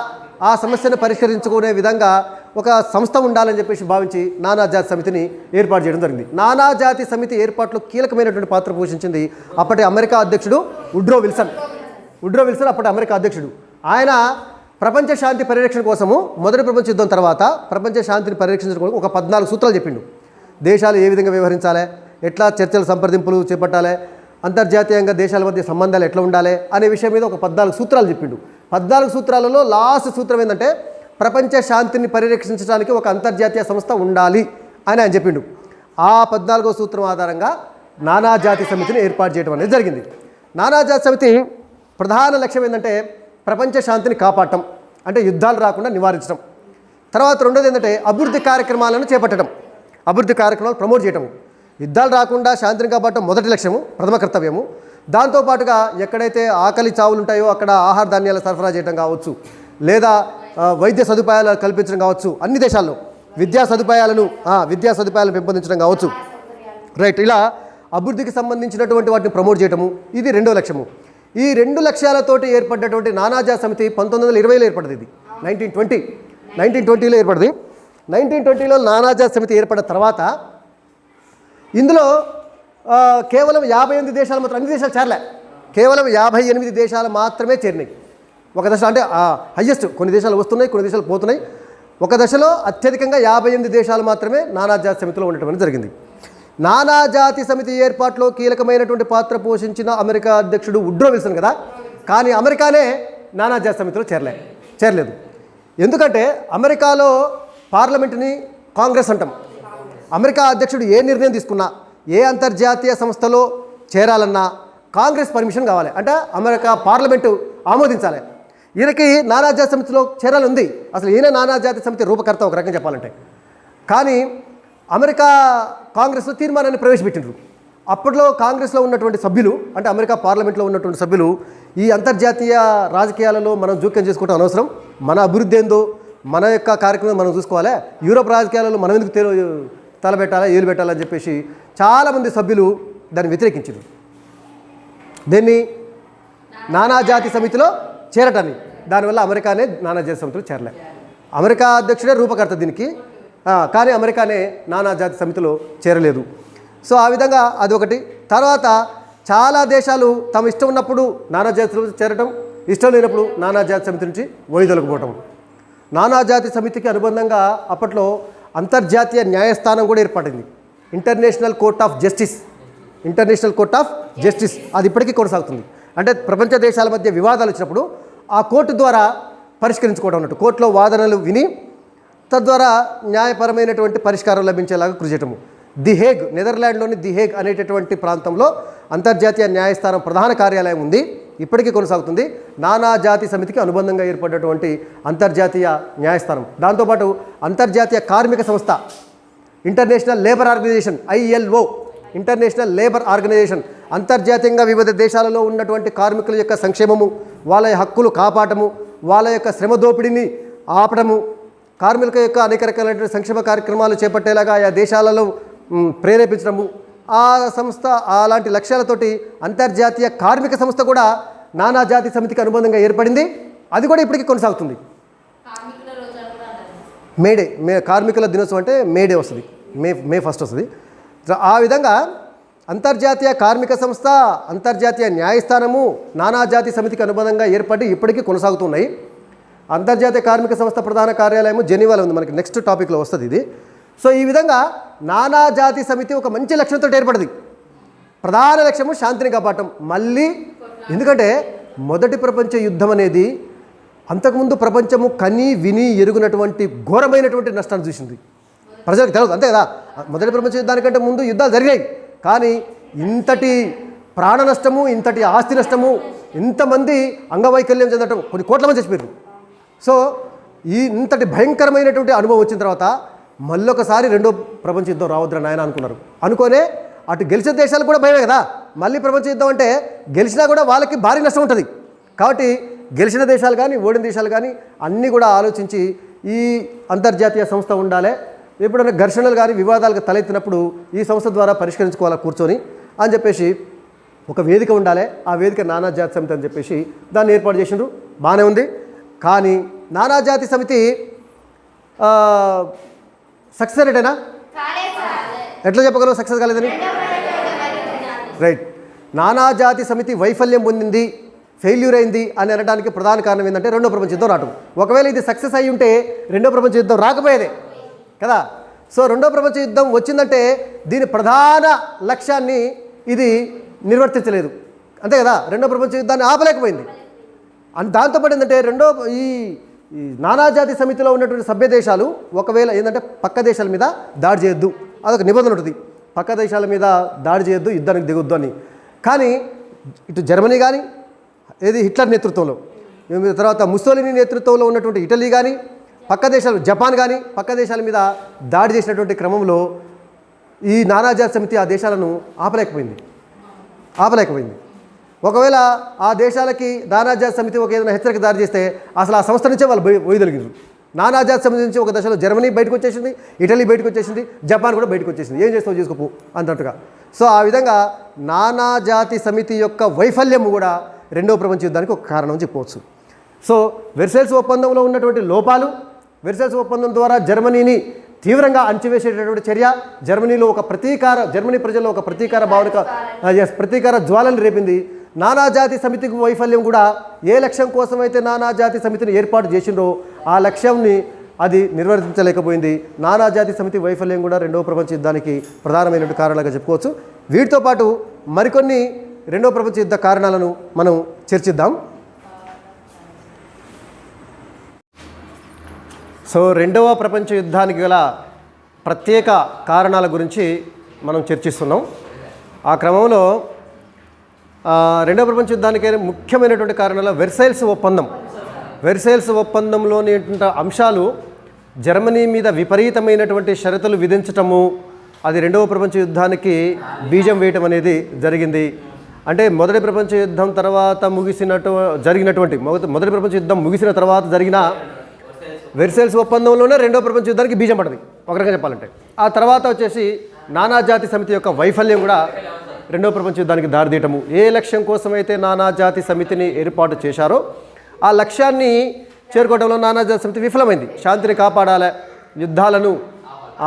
ఆ సమస్యను పరిష్కరించుకునే విధంగా ఒక సంస్థ ఉండాలని చెప్పేసి భావించి నానాజాతి సమితిని ఏర్పాటు చేయడం జరిగింది. నానాజాతి సమితి ఏర్పాటులో కీలకమైనటువంటి పాత్ర పోషించింది అప్పటి అమెరికా అధ్యక్షుడు వుడ్రో విల్సన్. అప్పటి అమెరికా అధ్యక్షుడు. ఆయన ప్రపంచ శాంతి పరిరక్షణ కోసము మొదటి ప్రపంచ యుద్ధం తర్వాత ప్రపంచ శాంతిని పరిరక్షించడం కోసం ఒక 14 సూత్రాలు చెప్పిండు. దేశాలు ఏ విధంగా వ్యవహరించాలి, ఎట్లా చర్చలు, సంప్రదింపులు చేపట్టాలి, అంతర్జాతీయంగా దేశాల మధ్య సంబంధాలు ఎట్లా ఉండాలి అనే విషయం మీద ఒక 14 సూత్రాలు చెప్పిండు. 14 సూత్రాలలో లాస్ట్ సూత్రం ఏంటంటే ప్రపంచ శాంతిని పరిరక్షించడానికి ఒక అంతర్జాతీయ సంస్థ ఉండాలి అని ఆయన చెప్పిండు. ఆ 14వ సూత్రం ఆధారంగా నానాజాతి సమితిని ఏర్పాటు చేయడం అనేది జరిగింది. నానాజాతి సమితి ప్రధాన లక్ష్యం ఏంటంటే ప్రపంచ శాంతిని కాపాడటం, అంటే యుద్ధాలు రాకుండా నివారించడం. తర్వాత రెండోది ఏంటంటే అభివృద్ధి కార్యక్రమాలను చేపట్టడం, అభివృద్ధి కార్యక్రమాలు ప్రమోట్ చేయటం. యుద్ధాలు రాకుండా శాంతిని కాపాడటం మొదటి లక్ష్యము, ప్రథమ కర్తవ్యము. దాంతోపాటుగా ఎక్కడైతే ఆకలి చావులు ఉంటాయో అక్కడ ఆహార ధాన్యాలు సరఫరా చేయడం కావచ్చు, లేదా వైద్య సదుపాయాలు కల్పించడం కావచ్చు, అన్ని దేశాల్లో విద్యా సదుపాయాలను పెంపొందించడం కావచ్చు, రైట్. ఇలా అభివృద్ధికి సంబంధించినటువంటి వాటిని ప్రమోట్ చేయటము, ఇది రెండో లక్ష్యము. ఈ 2 లక్ష్యాలతోటి ఏర్పడ్డటువంటి నానాజాతి సమితి 1920లో ఏర్పడింది. ఇది 1920లో ఏర్పడింది. 1920లో నానాజాతి సమితి ఏర్పడిన తర్వాత ఇందులో కేవలం 58 దేశాలు మాత్రం, అన్ని దేశాలు చేరలే, కేవలం 58 దేశాలు మాత్రమే చేరినాయి. ఒక దశ అంటే హయ్యెస్ట్, కొన్ని దేశాలు వస్తున్నాయి, కొన్ని దేశాలు పోతున్నాయి. ఒక దశలో అత్యధికంగా 58 దేశాలు మాత్రమే నానాజాతి సమితిలో ఉండటం అనేది జరిగింది. నానాజాతి సమితి ఏర్పాటులో కీలకమైనటువంటి పాత్ర పోషించిన అమెరికా అధ్యక్షుడు వుడ్రో విల్సన్ కదా, కానీ అమెరికానే నానాజాతి సమితిలో చేరలేదు. ఎందుకంటే అమెరికాలో పార్లమెంటుని కాంగ్రెస్ అంటాం. అమెరికా అధ్యక్షుడు ఏ నిర్ణయం తీసుకున్నా, ఏ అంతర్జాతీయ సంస్థలో చేరాలన్నా కాంగ్రెస్ పర్మిషన్ కావాలి, అంటే అమెరికా పార్లమెంటు ఆమోదించాలి. ఈయనకి నానాజాతి సమితిలో చేరాలి ఉంది, అసలు ఈయన నానాజాతి సమితి రూపకర్త ఒక రకంగా చెప్పాలంటే. కానీ అమెరికా కాంగ్రెస్లో తీర్మానాన్ని ప్రవేశపెట్టిండ్రు. అప్పట్లో కాంగ్రెస్లో ఉన్నటువంటి సభ్యులు, అంటే అమెరికా పార్లమెంట్లో ఉన్నటువంటి సభ్యులు, ఈ అంతర్జాతీయ రాజకీయాలలో మనం జోక్యం చేసుకోవడం అనవసరం, మన అభివృద్ధి ఏందో మన యొక్క కార్యక్రమం మనం చూసుకోవాలి, యూరోప్ రాజకీయాలలో మనం ఎందుకు తలబెట్టాలా ఏలు పెట్టాలని చెప్పేసి చాలామంది సభ్యులు దాన్ని వ్యతిరేకించారు. దీన్ని నానాజాతి సమితిలో చేరటాన్ని, దానివల్ల అమెరికానే నానాజాతి సమితిలో చేరలే. అమెరికా అధ్యక్షుడే రూపకర్త దీనికి, కానీ అమెరికానే నానాజాతి సమితిలో చేరలేదు. సో ఆ విధంగా అదొకటి. తర్వాత చాలా దేశాలు తమ ఇష్టం ఉన్నప్పుడు నానాజాతి సమితి చేరటం, ఇష్టం లేనప్పుడు నానాజాతి సమితి నుంచి వైదొలగిపోవటం. నానాజాతి సమితికి అనుబంధంగా అప్పట్లో అంతర్జాతీయ న్యాయస్థానం కూడా ఏర్పడింది, ఇంటర్నేషనల్ కోర్ట్ ఆఫ్ జస్టిస్. అది ఇప్పటికీ కొనసాగుతుంది. అంటే ప్రపంచ దేశాల మధ్య వివాదాలు వచ్చినప్పుడు ఆ కోర్టు ద్వారా పరిష్కరించుకోవడం అన్నట్టు, కోర్టులో వాదనలు విని తద్వారా న్యాయపరమైనటువంటి పరిష్కారం లభించేలాగా కృషి చేయటము. ది హేగ్, నెదర్లాండ్లోని ది హేగ్ అనేటటువంటి ప్రాంతంలో అంతర్జాతీయ న్యాయస్థానం ప్రధాన కార్యాలయం ఉంది, ఇప్పటికీ కొనసాగుతుంది. నానాజాతి సమితికి అనుబంధంగా ఏర్పడినటువంటి అంతర్జాతీయ న్యాయస్థానం. దాంతోపాటు అంతర్జాతీయ కార్మిక సంస్థ, international labour organization, ILO, international labour organization, అంతర్జాతీయంగా వివిధ దేశాలలో ఉన్నటువంటి కార్మికుల యొక్క సంక్షేమము, వాళ్ళ హక్కులు కాపాడటము, వాళ్ళ యొక్క శ్రమ దోపిడీని ఆపడము, కార్మికుల యొక్క అనేక రకాలైన సంక్షేమ కార్యక్రమాలు చేపట్టేలాగా ఆయా దేశాలలో ప్రేరేపించడము, ఆ సంస్థ అలాంటి లక్ష్యాలతోటి అంతర్జాతీయ కార్మిక సంస్థ కూడా నానాజాతి సమితికి అనుబంధంగా ఏర్పడింది. అది కూడా ఇప్పటికీ కొనసాగుతుంది. కార్మికుల దినోత్సవం అంటే మే 1 వస్తుంది. ఆ విధంగా అంతర్జాతీయ కార్మిక సంస్థ, అంతర్జాతీయ న్యాయస్థానము నానాజాతి సమితికి అనుబంధంగా ఏర్పడి ఇప్పటికీ కొనసాగుతున్నాయి. అంతర్జాతీయ కార్మిక సంస్థ ప్రధాన కార్యాలయము జెనీవాలో ఉంది, మనకి నెక్స్ట్ టాపిక్లో వస్తుంది ఇది. సో ఈ విధంగా నానాజాతి సమితి ఒక మంచి లక్ష్యంతో ఏర్పడింది. ప్రధాన లక్ష్యము శాంతిని కాపాడటం. మళ్ళీ ఎందుకంటే మొదటి ప్రపంచ యుద్ధం అనేది అంతకుముందు ప్రపంచము కని విని ఎరుగునటువంటి ఘోరమైనటువంటి నష్టాన్ని చూసింది, ప్రజలకు తెలియదు, అంతే కదా. మొదటి ప్రపంచ యుద్ధానికంటే ముందు యుద్ధాలు జరిగాయి, కానీ ఇంతటి ప్రాణ నష్టము, ఇంతటి ఆస్తి నష్టము, ఇంతమంది అంగవైకల్యం చెందటం, కొన్ని కోట్ల మంది చచ్చిపోయారు. సో ఇంతటి భయంకరమైనటువంటి అనుభవం వచ్చిన తర్వాత మళ్ళొకసారి రెండో ప్రపంచ యుద్ధం రావద్దురా నాయన అనుకున్నారు. అనుకోనే అటు గెలిచిన దేశాలకు కూడా భయమే కదా, మళ్ళీ ప్రపంచ యుద్ధం అంటే గెలిచినా కూడా వాళ్ళకి భారీ నష్టం ఉంటుంది. కాబట్టి గెలిచిన దేశాలు కానీ ఓడిన దేశాలు కానీ అన్నీ కూడా ఆలోచించి ఈ అంతర్జాతీయ సంస్థ ఉండాలి, ఎప్పుడైనా ఘర్షణలు కానీ వివాదాలకు తలెత్తినప్పుడు ఈ సంస్థ ద్వారా పరిష్కరించుకోవాలి కూర్చొని అని చెప్పేసి ఒక వేదిక ఉండాలి. ఆ వేదిక నానాజాతి సమితి అని చెప్పేసి దాన్ని ఏర్పాటు చేసిండ్రు, బాగానే ఉంది. కానీ నానాజాతి సమితి సక్సెస్ రేటేనా? ఎట్లా చెప్పగలవు సక్సెస్ కాలేదని? రైట్. నానాజాతి సమితి వైఫల్యం పొందింది, ఫెయిల్యూర్ అయింది అని అనడానికి ప్రధాన కారణం ఏంటంటే రెండో ప్రపంచ యుద్ధం రావటం. ఒకవేళ ఇది సక్సెస్ అయ్యి ఉంటే రెండో ప్రపంచ యుద్ధం రాకపోయేదే కదా. సో రెండో ప్రపంచ యుద్ధం వచ్చిందంటే దీని ప్రధాన లక్ష్యాన్ని ఇది నిర్వర్తించలేదు, అంతే కదా. రెండో ప్రపంచ యుద్ధాన్ని ఆపలేకపోయింది. అని దాంతోపాటు ఏంటంటే ఈ నానాజాతి సమితిలో ఉన్నటువంటి సభ్య దేశాలు ఒకవేళ ఏంటంటే పక్క దేశాల మీద దాడి చేయొద్దు, అదొక నిబంధన ఉంటుంది, పక్క దేశాల మీద దాడి చేయొద్దు, యుద్ధానికి దిగొద్దు అని. కానీ ఇటు జర్మనీ కానీ, ఏది హిట్లర్ నేతృత్వంలో, తర్వాత ముస్సోలినీ నేతృత్వంలో ఉన్నటువంటి ఇటలీ కానీ, పక్క దేశాలు జపాన్ కానీ పక్క దేశాల మీద దాడి చేసినటువంటి క్రమంలో ఈ నానాజాతి సమితి ఆ దేశాలను ఆపలేకపోయింది. ఒకవేళ ఆ దేశాలకి నానాజాతి సమితి ఒక ఏదైనా హెచ్చరిక దారి చేస్తే అసలు ఆ సంస్థ నుంచే వాళ్ళు వైదొలిగారు. నానాజాతి సమితి నుంచి ఒక దశలో జర్మనీ బయటకు వచ్చేసింది, ఇటలీ బయటకు వచ్చేసింది, జపాన్ కూడా బయటకు వచ్చేసింది. ఏం చేస్తావు చేసుకోపో అన్నట్టుగా. సో ఆ విధంగా నానాజాతి సమితి యొక్క వైఫల్యం కూడా రెండవ ప్రపంచ యుద్ధానికి ఒక కారణం చెప్పవచ్చు. సో వెర్సైల్స్ ఒప్పందంలో ఉన్నటువంటి లోపాలు, వెర్సైల్స్ ఒప్పందం ద్వారా జర్మనీని తీవ్రంగా అణచివేసేటటువంటి చర్య, జర్మనీ ప్రజల్లో ఒక ప్రతీకార భావన, ప్రతీకార జ్వాలను రేపింది. నానాజాతి సమితికి వైఫల్యం కూడా ఏ లక్ష్యం కోసమైతే నానాజాతి సమితిని ఏర్పాటు చేసిండ్రో ఆ లక్ష్యంని అది నిర్వర్తించలేకపోయింది. నానాజాతి సమితి వైఫల్యం కూడా రెండవ ప్రపంచ యుద్ధానికి ప్రధానమైనటువంటి కారణాలుగా చెప్పుకోవచ్చు. వీటితో పాటు మరికొన్ని రెండవ ప్రపంచ యుద్ధ కారణాలను మనం చర్చిద్దాం. సో రెండవ ప్రపంచ యుద్ధానికి గల ప్రత్యేక కారణాల గురించి మనం చర్చిస్తున్నాం. ఆ క్రమంలో రెండవ ప్రపంచ యుద్ధానికి ముఖ్యమైనటువంటి కారణాలు వెర్సైల్స్ ఒప్పందంలోని అంశాలు జర్మనీ మీద విపరీతమైనటువంటి షరతులు విధించటము, అది రెండవ ప్రపంచ యుద్ధానికి బీజం వేయటం అనేది జరిగింది. అంటే మొదటి ప్రపంచ యుద్ధం తర్వాత మొదటి ప్రపంచ యుద్ధం ముగిసిన తర్వాత జరిగిన వెర్సైల్స్ ఒప్పందంలోనే రెండవ ప్రపంచ యుద్ధానికి బీజం పడింది ఒక రకంగా చెప్పాలంటే. ఆ తర్వాత వచ్చేసి నానాజాతి సమితి యొక్క వైఫల్యం కూడా రెండవ ప్రపంచ యుద్ధానికి దారితీయటము. ఏ లక్ష్యం కోసమైతే నానాజాతి సమితిని ఏర్పాటు చేశారో ఆ లక్ష్యాన్ని చేరుకోవడంలో నానాజాతి సమితి విఫలమైంది. శాంతిని కాపాడాలి, యుద్ధాలను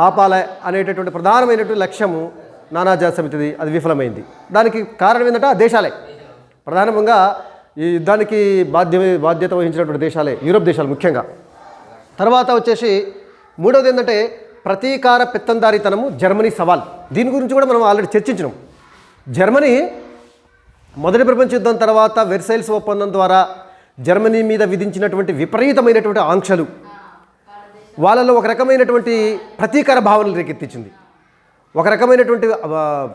ఆపాలి అనేటటువంటి ప్రధానమైనటువంటి లక్ష్యము నానాజాతి సమితిది, అది విఫలమైంది. దానికి కారణం ఏంటంటే ఆ దేశాలే, ప్రధానంగా ఈ యుద్ధానికి బాధ్యత వహించినటువంటి దేశాలే, యూరోప్ దేశాలు ముఖ్యంగా. తర్వాత వచ్చేసి మూడవది ఏంటంటే ప్రతీకార పెత్తందారీతనము, జర్మనీ సవాల్. దీని గురించి కూడా మనం ఆల్రెడీ చర్చించినాం. జర్మనీ మొదటి ప్రపంచ యుద్ధం తర్వాత వెర్సైల్స్ ఒప్పందం ద్వారా జర్మనీ మీద విధించినటువంటి విపరీతమైనటువంటి ఆంక్షలు వాళ్ళలో ఒక రకమైనటువంటి ప్రతీకార భావనలు రేకెత్తించింది. ఒక రకమైనటువంటి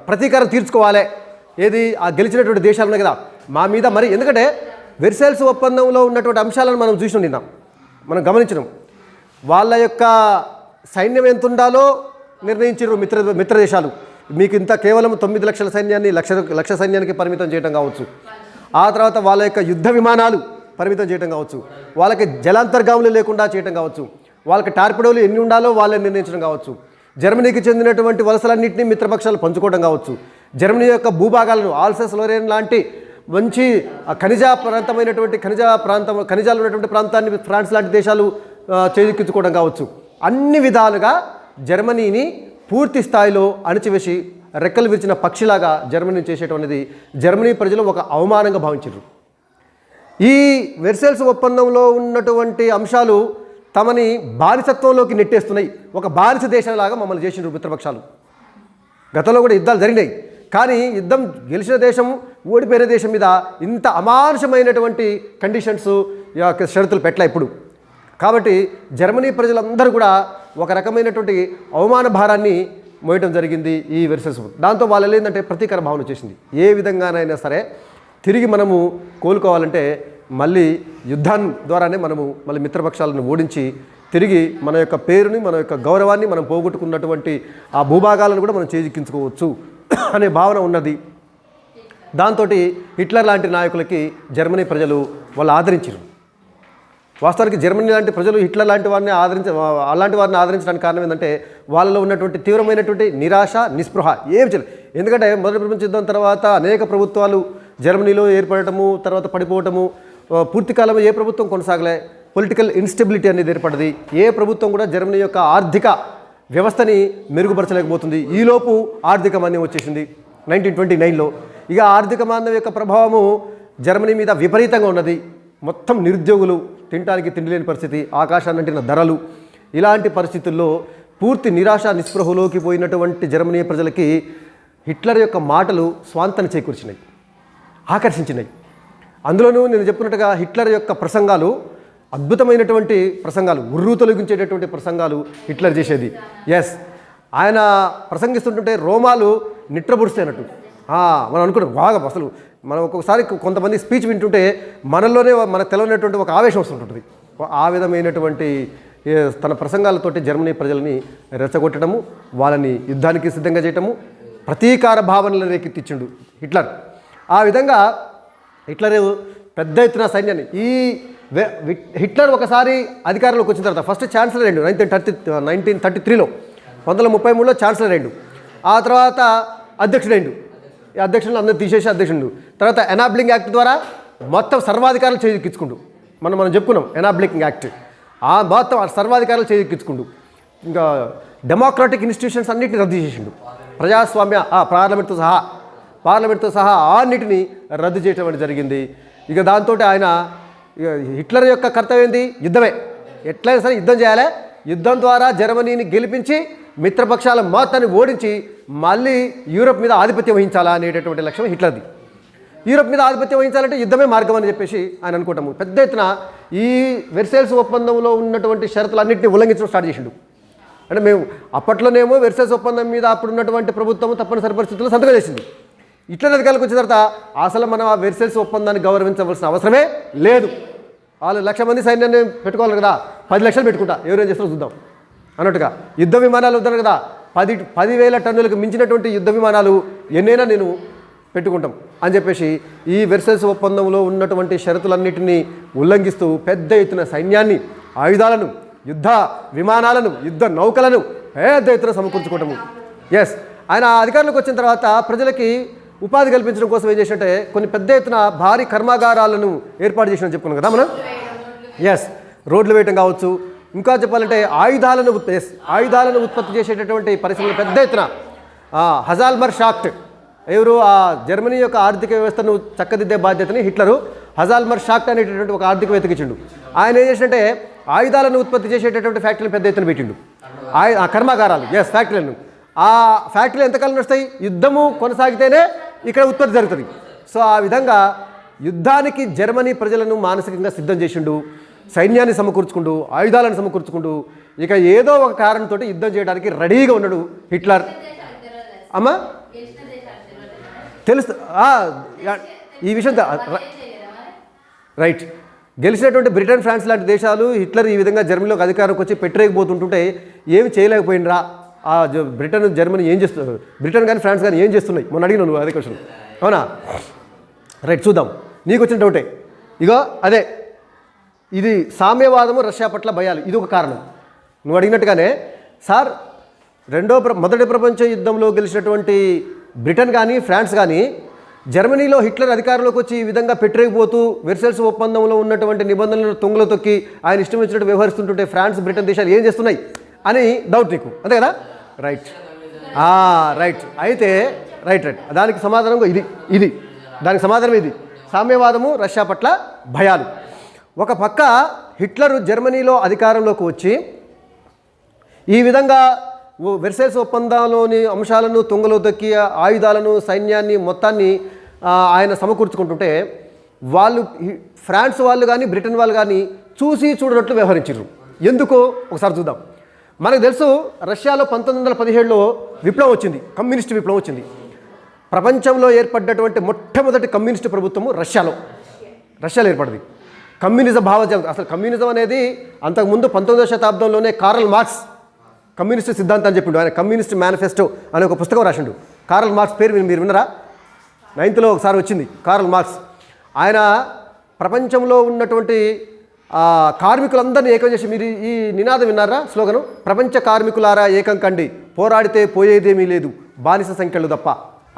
ప్రతీకారం తీర్చుకోవాలి. ఏది ఆ గెలిచినటువంటి దేశాలు ఉన్నాయి కదా మా మీద మరి, ఎందుకంటే వెర్సైల్స్ ఒప్పందంలో ఉన్నటువంటి అంశాలను మనం చూసి ఉండినాం, మనం గమనించినాం. వాళ్ళ యొక్క సైన్యం ఎంత ఉండాలో నిర్ణయించారు మిత్ర దేశాలు. మీకు ఇంత కేవలం 9 లక్షల సైన్యాన్ని లక్ష సైన్యానికి పరిమితం చేయడం కావచ్చు. ఆ తర్వాత వాళ్ళ యొక్క యుద్ధ విమానాలు పరిమితం చేయడం కావచ్చు, వాళ్ళకి జలాంతర్గాములు లేకుండా చేయడం కావచ్చు, వాళ్ళకి టార్పిడోలు ఎన్ని ఉండాలో వాళ్ళని నిర్ణయించడం కావచ్చు, జర్మనీకి చెందినటువంటి వలసలన్నింటినీ మిత్రపక్షాలు పంచుకోవడం కావచ్చు, జర్మనీ యొక్క భూభాగాలను ఆల్సస్ లోరేన్ లాంటి మంచి ఖనిజాలు ఉన్నటువంటి ప్రాంతాన్ని ఫ్రాన్స్ లాంటి దేశాలు చేజిక్కించుకోవడం కావచ్చు. అన్ని విధాలుగా జర్మనీని పూర్తి స్థాయిలో అణిచివేసి రెక్కలు విరిచిన పక్షిలాగా జర్మనీ చేసేటువంటిది జర్మనీ ప్రజలు ఒక అవమానంగా భావించారు. ఈ వెర్సైల్స్ ఒప్పందంలో ఉన్నటువంటి అంశాలు తమని బానిసత్వంలోకి నెట్టేస్తున్నాయి. ఒక బానిస దేశంలాగా మమ్మల్ని చేసినారు మిత్రపక్షాలు. గతంలో కూడా యుద్ధాలు జరిగినాయి, కానీ యుద్ధం గెలిచిన దేశం ఓడిపోయిన దేశం మీద ఇంత అమానుషమైనటువంటి కండిషన్స్ షరతులు పెట్టలే ఇప్పుడు. కాబట్టి జర్మనీ ప్రజలందరూ కూడా ఒక రకమైనటువంటి అవమాన భారాన్ని మోయటం జరిగింది ఈ వెర్సైల్స్. దాంతో వాళ్ళు ఏంటంటే ప్రతీకార భావన వచ్చేసింది. ఏ విధంగానైనా సరే తిరిగి మనము కోలుకోవాలంటే మళ్ళీ యుద్ధం ద్వారానే మనము మళ్ళీ మిత్రపక్షాలను ఓడించి తిరిగి మన యొక్క పేరుని, మన యొక్క గౌరవాన్ని, మనం పోగొట్టుకున్నటువంటి ఆ భూభాగాలను కూడా మనం చేజిక్కించుకోవచ్చు అనే భావన ఉన్నది. దాంతో హిట్లర్ లాంటి నాయకులకి జర్మనీ ప్రజలు వాళ్ళు ఆదరించారు. వాస్తవానికి జర్మనీ లాంటి ప్రజలు హిట్లర్ లాంటి వారిని ఆదరించడానికి కారణం ఏంటంటే వాళ్ళలో ఉన్నటువంటి తీవ్రమైనటువంటి నిరాశ, నిస్పృహ ఏం చేయలేదు. ఎందుకంటే మొదటి ప్రపంచ యుద్ధం తర్వాత అనేక ప్రభుత్వాలు జర్మనీలో ఏర్పడటము, తర్వాత పడిపోవటము, పూర్తి కాలంలో ఏ ప్రభుత్వం కొనసాగలే, పొలిటికల్ ఇన్స్టెబిలిటీ అనేది ఏర్పడింది. ఏ ప్రభుత్వం కూడా జర్మనీ యొక్క ఆర్థిక వ్యవస్థని మెరుగుపరచలేకపోతుంది. ఈలోపు ఆర్థిక మాంద్యం వచ్చేసింది 1929లో. ఇక ఆర్థిక మాంద్యం యొక్క ప్రభావము జర్మనీ మీద విపరీతంగా ఉన్నది. మొత్తం నిరుద్యోగులు, తినడానికి తిండి లేని పరిస్థితి, ఆకాశాన్నంటిన ధరలు, ఇలాంటి పరిస్థితుల్లో పూర్తి నిరాశ నిస్పృహలోకి పోయినటువంటి జర్మనీ ప్రజలకి హిట్లర్ యొక్క మాటలు స్వాంతన చేకూర్చినాయి, ఆకర్షించినాయి. అందులోనూ నేను చెప్పినట్టుగా హిట్లర్ యొక్క ప్రసంగాలు అద్భుతమైనటువంటి ప్రసంగాలు, ఉర్రూ తొలగించేటటువంటి ప్రసంగాలు హిట్లర్ చేసేది. ఎస్, ఆయన ప్రసంగిస్తుంటుంటే రోమాలు నిట్రబుడుస్తాయినట్టు మనం అనుకుంటాం. బాగా అసలు మనం ఒక్కొక్కసారి కొంతమంది స్పీచ్ వింటుంటే మనలోనే మనకు తెలియనటువంటి ఒక ఆవేశం వస్తుంటుంది. ఆ విధమైనటువంటి తన ప్రసంగాలతోటి జర్మనీ ప్రజల్ని రెచ్చగొట్టడము, వాళ్ళని యుద్ధానికి సిద్ధంగా చేయటము, ప్రతీకార భావనలను రేకెత్తించిండు హిట్లర్. ఆ విధంగా హిట్లర్ పెద్ద ఎత్తున సైన్యాన్ని హిట్లర్ ఒకసారి అధికారంలోకి వచ్చిన తర్వాత ఫస్ట్ ఛాన్సలర్ అయ్యిండు 1933లో, 1933లో ఛాన్సలర్ అయ్యిండు. ఆ తర్వాత అధ్యక్షుడైండు. ఈ అధ్యక్షులను అందరూ తీసేసి అధ్యక్షుడు. తర్వాత ఎనాబ్లింగ్ యాక్ట్ ద్వారా మొత్తం సర్వాధికారులు చేజిక్కించుకుండు. మనం చెప్పుకున్నాం ఎనాబ్లింగ్ యాక్ట్. ఆ మొత్తం సర్వాధికారులు చేజిక్కించుకుండు. ఇంకా డెమోక్రాటిక్ ఇన్స్టిట్యూషన్స్ అన్నింటినీ రద్దు చేసిండు. ప్రజాస్వామ్య పార్లమెంట్తో సహా పార్లమెంట్తో సహా అన్నిటినీ రద్దు చేయడం అనేది జరిగింది. ఇక దాంతో ఆయన హిట్లర్ యొక్క కర్తవ్యం ఏంది? యుద్ధమే. ఎట్లయినా సరే యుద్ధం చేయాలి. యుద్ధం ద్వారా జర్మనీని గెలిపించి మిత్రపక్షాల మొత్తాన్ని ఓడించి మళ్ళీ యూరోప్ మీద ఆధిపత్యం వహించాలా అనేటటువంటి లక్ష్యం హిట్లర్ది. యూరోప్ మీద ఆధిపత్యం వహించాలంటే యుద్ధమే మార్గం అని చెప్పేసి ఆయన అనుకుంటాము. పెద్ద ఎత్తున ఈ వెర్సైల్స్ ఒప్పందంలో ఉన్నటువంటి షరతులన్నింటినీ ఉల్లంఘించడం స్టార్ట్ చేసిండు. అంటే మేము అప్పట్లోనేమో వెర్సైల్స్ ఒప్పందం మీద అప్పుడు ఉన్నటువంటి ప్రభుత్వం తప్పనిసరి పరిస్థితుల్లో సంతకం చేసింది. హిట్లర్ అధికారులకు వచ్చిన తర్వాత అసలు మనం ఆ వెర్సైల్స్ ఒప్పందాన్ని గౌరవించవలసిన అవసరమే లేదు. వాళ్ళు 1,00,000 మంది సైన్యాన్ని పెట్టుకోవాలి కదా, 10 లక్షలు పెట్టుకుంటా, ఎవరేం చేస్తారో చూద్దాం అన్నట్టుగా. యుద్ధ విమానాలు వద్దాను కదా, 10,000 టన్నులకు మించినటువంటి యుద్ధ విమానాలు ఎన్నైనా నేను పెట్టుకుంటాం అని చెప్పేసి ఈ వెర్సైల్స్ ఒప్పందంలో ఉన్నటువంటి షరతులన్నింటినీ ఉల్లంఘిస్తూ పెద్ద ఎత్తున సైన్యాన్ని, ఆయుధాలను, యుద్ధ విమానాలను, యుద్ధ నౌకలను పెద్ద ఎత్తున సమకూర్చుకోవటము. ఎస్, ఆయన అధికారంలోకి వచ్చిన తర్వాత ప్రజలకి ఉపాధి కల్పించడం కోసం ఏం చేసినట్టే కొన్ని పెద్ద ఎత్తున భారీ కర్మాగారాలను ఏర్పాటు చేసినట్టు చెప్పుకున్నాం కదా మనం. ఎస్, రోడ్లు వేయటం కావచ్చు, ఇంకా చెప్పాలంటే ఆయుధాలను ఉత్పత్తి చేసేటటువంటి పరిశ్రమలు పెద్ద ఎత్తున హజాల్మర్ షాక్ట్, ఎవరు ఆ జర్మనీ యొక్క ఆర్థిక వ్యవస్థను చక్కదిద్దే బాధ్యతని హిట్లరు హజాల్మర్ షాక్ట్ అనేటటువంటి ఒక ఆర్థికవేత్తకి ఇచ్చిండు. ఆయన ఏం చేసినట్టే ఆయుధాలను ఉత్పత్తి చేసేటటువంటి ఫ్యాక్టరీలు పెద్ద ఎత్తున పెట్టిండు. కర్మాగారాలు, ఎస్ ఫ్యాక్టరీలను. ఆ ఫ్యాక్టరీలు ఎంతకాలం వస్తాయి? యుద్ధము కొనసాగితేనే ఇక్కడ ఉత్పత్తి జరుగుతుంది. సో ఆ విధంగా యుద్ధానికి జర్మనీ ప్రజలను మానసికంగా సిద్ధం చేసిండు, సైన్యాన్ని సమకూర్చుకుంటూ, ఆయుధాలను సమకూర్చుకుంటూ, ఇక ఏదో ఒక కారణంతో యుద్ధం చేయడానికి రెడీగా ఉన్నాడు హిట్లర్. అమ్మా తెలుసు ఈ విషయం రైట్. గెలిచినటువంటి బ్రిటన్, ఫ్రాన్స్ లాంటి దేశాలు హిట్లర్ ఈ విధంగా జర్మనీలోకి అధికారంకి వచ్చి పెట్టరేకపోతుంటుంటే ఏమి చేయలేకపోయినరా, ఆ బ్రిటన్, జర్మనీ ఏం చేస్తున్నారు, బ్రిటన్ కానీ ఫ్రాన్స్ కానీ ఏం చేస్తున్నాయి మొన్న అడిగినావు నువ్వు అదే క్వశ్చన్, అవునా? రైట్, చూద్దాం. నీకు వచ్చిన డౌటే. ఇగో అదే, ఇది సామ్యవాదము, రష్యా పట్ల భయాలు, ఇది ఒక కారణం. నువ్వు అడిగినట్టుగానే సార్, మొదటి ప్రపంచ యుద్ధంలో గెలిచినటువంటి బ్రిటన్ కానీ ఫ్రాన్స్ కానీ జర్మనీలో హిట్లర్ అధికారంలోకి వచ్చి ఈ విధంగా పెట్టరేకపోతూ వెర్సైల్స్ ఒప్పందంలో ఉన్నటువంటి నిబంధనలను తుంగలో తొక్కి ఆయన ఇష్టం వచ్చినట్టు వ్యవహరిస్తుంటుంటే ఫ్రాన్స్, బ్రిటన్ దేశాలు ఏం చేస్తున్నాయి అని డౌట్ నీకు, అంతే కదా? రైట్ రైట్ అయితే రైట్ దానికి సమాధానం ఇది దానికి సమాధానం ఇది, సామ్యవాదము, రష్యా పట్ల భయాలు. ఒక పక్క హిట్లర్ జర్మనీలో అధికారంలోకి వచ్చి ఈ విధంగా వెర్సైల్స్ ఒప్పందంలోని అంశాలను తుంగలో తొక్కి ఆయుధాలను, సైన్యాన్ని మొత్తాన్ని ఆయన సమకూర్చుకుంటుంటే వాళ్ళు, ఫ్రాన్స్ వాళ్ళు కానీ బ్రిటన్ వాళ్ళు కానీ చూసి చూడనట్లు వ్యవహరించారు. ఎందుకో ఒకసారి చూద్దాం. మనకు తెలుసు, రష్యాలో 1917లో విప్లవం వచ్చింది, కమ్యూనిస్ట్ విప్లవం వచ్చింది. ప్రపంచంలో ఏర్పడ్డటువంటి మొట్టమొదటి కమ్యూనిస్ట్ ప్రభుత్వము రష్యాలో ఏర్పడింది. కమ్యూనిజం భావజాలం, అసలు కమ్యూనిజం అనేది అంతకుముందు 19వ శతాబ్దంలోనే కార్ల్ మార్క్స్ కమ్యూనిస్ట్ సిద్ధాంతం అని చెప్పిండు. ఆయన కమ్యూనిస్ట్ మేనిఫెస్టో అనే ఒక పుస్తకం రాసిండు. కార్ల్ మార్క్స్ పేరు మీరు విన్నారా? 9th ఒకసారి వచ్చింది కార్ల్ మార్క్స్. ఆయన ప్రపంచంలో ఉన్నటువంటి కార్మికులందరినీ ఏకం చేసి, మీరు ఈ నినాదం విన్నారా? స్లోగను, ప్రపంచ కార్మికులారా ఏకం కండి, పోరాడితే పోయేదేమీ లేదు, బానిస సంఖ్యలు తప్ప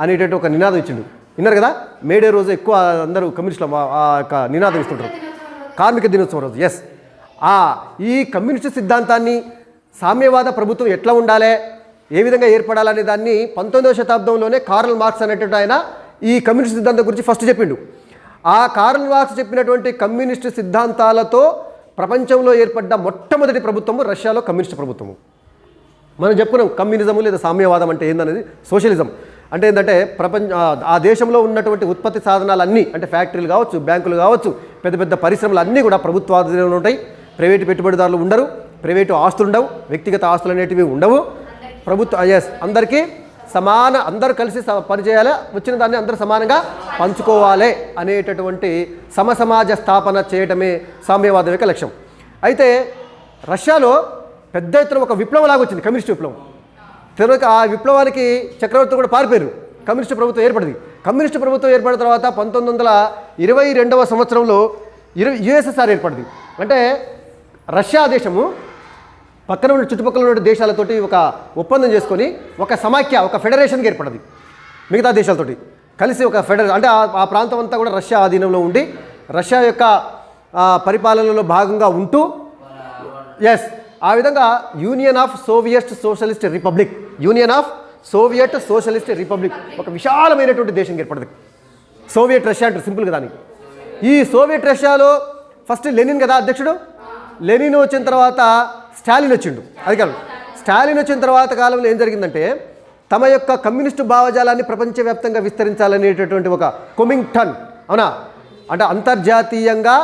అనేటటువంటి ఒక నినాదం ఇచ్చిండు. విన్నారు కదా? మేడే రోజు ఎక్కువ అందరూ కమ్యూనిస్టులు ఆ యొక్క నినాదం ఇస్తుంటారు, కార్మిక దినోత్సవం రోజు. ఎస్, ఈ కమ్యూనిస్ట్ సిద్ధాంతాన్ని, సామ్యవాద ప్రభుత్వం ఎట్లా ఉండాలి, ఏ విధంగా ఏర్పడాలనే దాన్ని 19వ శతాబ్దంలోనే కార్ల్ మార్క్స్ అనేటువంటి ఆయన ఈ కమ్యూనిస్ట్ సిద్ధాంతం గురించి ఫస్ట్ చెప్పిండు. ఆ కార్ల్ మార్క్స్ చెప్పినటువంటి కమ్యూనిస్ట్ సిద్ధాంతాలతో ప్రపంచంలో ఏర్పడ్డ మొట్టమొదటి ప్రభుత్వము రష్యాలో కమ్యూనిస్ట్ ప్రభుత్వము. మనం చెప్పుకున్నాం కమ్యూనిజము లేదా సామ్యవాదం అంటే ఏందనేది. సోషలిజం అంటే ఏంటంటే ఆ దేశంలో ఉన్నటువంటి ఉత్పత్తి సాధనాలన్నీ, అంటే ఫ్యాక్టరీలు కావచ్చు, బ్యాంకులు కావచ్చు, పెద్ద పెద్ద పరిశ్రమలు అన్నీ కూడా ప్రభుత్వాధీనంలో ఉంటాయి. ప్రైవేటు పెట్టుబడిదారులు ఉండరు, ప్రైవేటు ఆస్తులు ఉండవు, వ్యక్తిగత ఆస్తులు అనేటివి ఉండవు. అందరికీ అందరూ కలిసి పనిచేయాలి, వచ్చిన దాన్ని అందరూ సమానంగా పంచుకోవాలి అనేటటువంటి సమసమాజ స్థాపన చేయటమే సామ్యవాదం యొక్క లక్ష్యం. అయితే రష్యాలో పెద్ద ఎత్తున ఒక విప్లవం లాగా వచ్చింది, కమ్యూనిస్ట్ విప్లవం. తర్వాత ఆ విప్లవానికి చక్రవర్తులు కూడా పారిపోయారు. కమ్యూనిస్ట్ ప్రభుత్వం ఏర్పడింది. కమ్యూనిస్ట్ ప్రభుత్వం ఏర్పడిన తర్వాత 1922వ సంవత్సరంలో యుఎస్ఎస్ఆర్ ఏర్పడింది. అంటే రష్యా దేశము పక్కన ఉన్న చుట్టుపక్కల ఉన్న దేశాలతోటి ఒక ఒప్పందం చేసుకొని ఒక సమాఖ్య, ఒక ఫెడరేషన్కి ఏర్పడింది. మిగతా దేశాలతోటి కలిసి ఒక ఫెడరేషన్, అంటే ఆ ప్రాంతం అంతా కూడా రష్యా ఆధీనంలో ఉండి రష్యా యొక్క పరిపాలనలో భాగంగా ఉంటూ, ఎస్, ఆ విధంగా union of Soviet socialist republic Soviet socialist republic, ఒక విశాలమైనటువంటి దేశం ఏర్పడింది. సోవియట్ రష్యా అంటారు సింపుల్గా దానికి. ఈ సోవియట్ రష్యాలో ఫస్ట్ లెనిన్ కదా అధ్యక్షుడు. లెనిన్ వచ్చిన తర్వాత స్టాలిన్ వచ్చిండు. అది కాదు, స్టాలిన్ వచ్చిన తర్వాత కాలంలో ఏం జరిగిందంటే తమ యొక్క కమ్యూనిస్టు భావజాలాన్ని ప్రపంచవ్యాప్తంగా విస్తరించాలనేటటువంటి ఒక కొమింగ్టన్, అవునా, అంటే అంతర్జాతీయంగా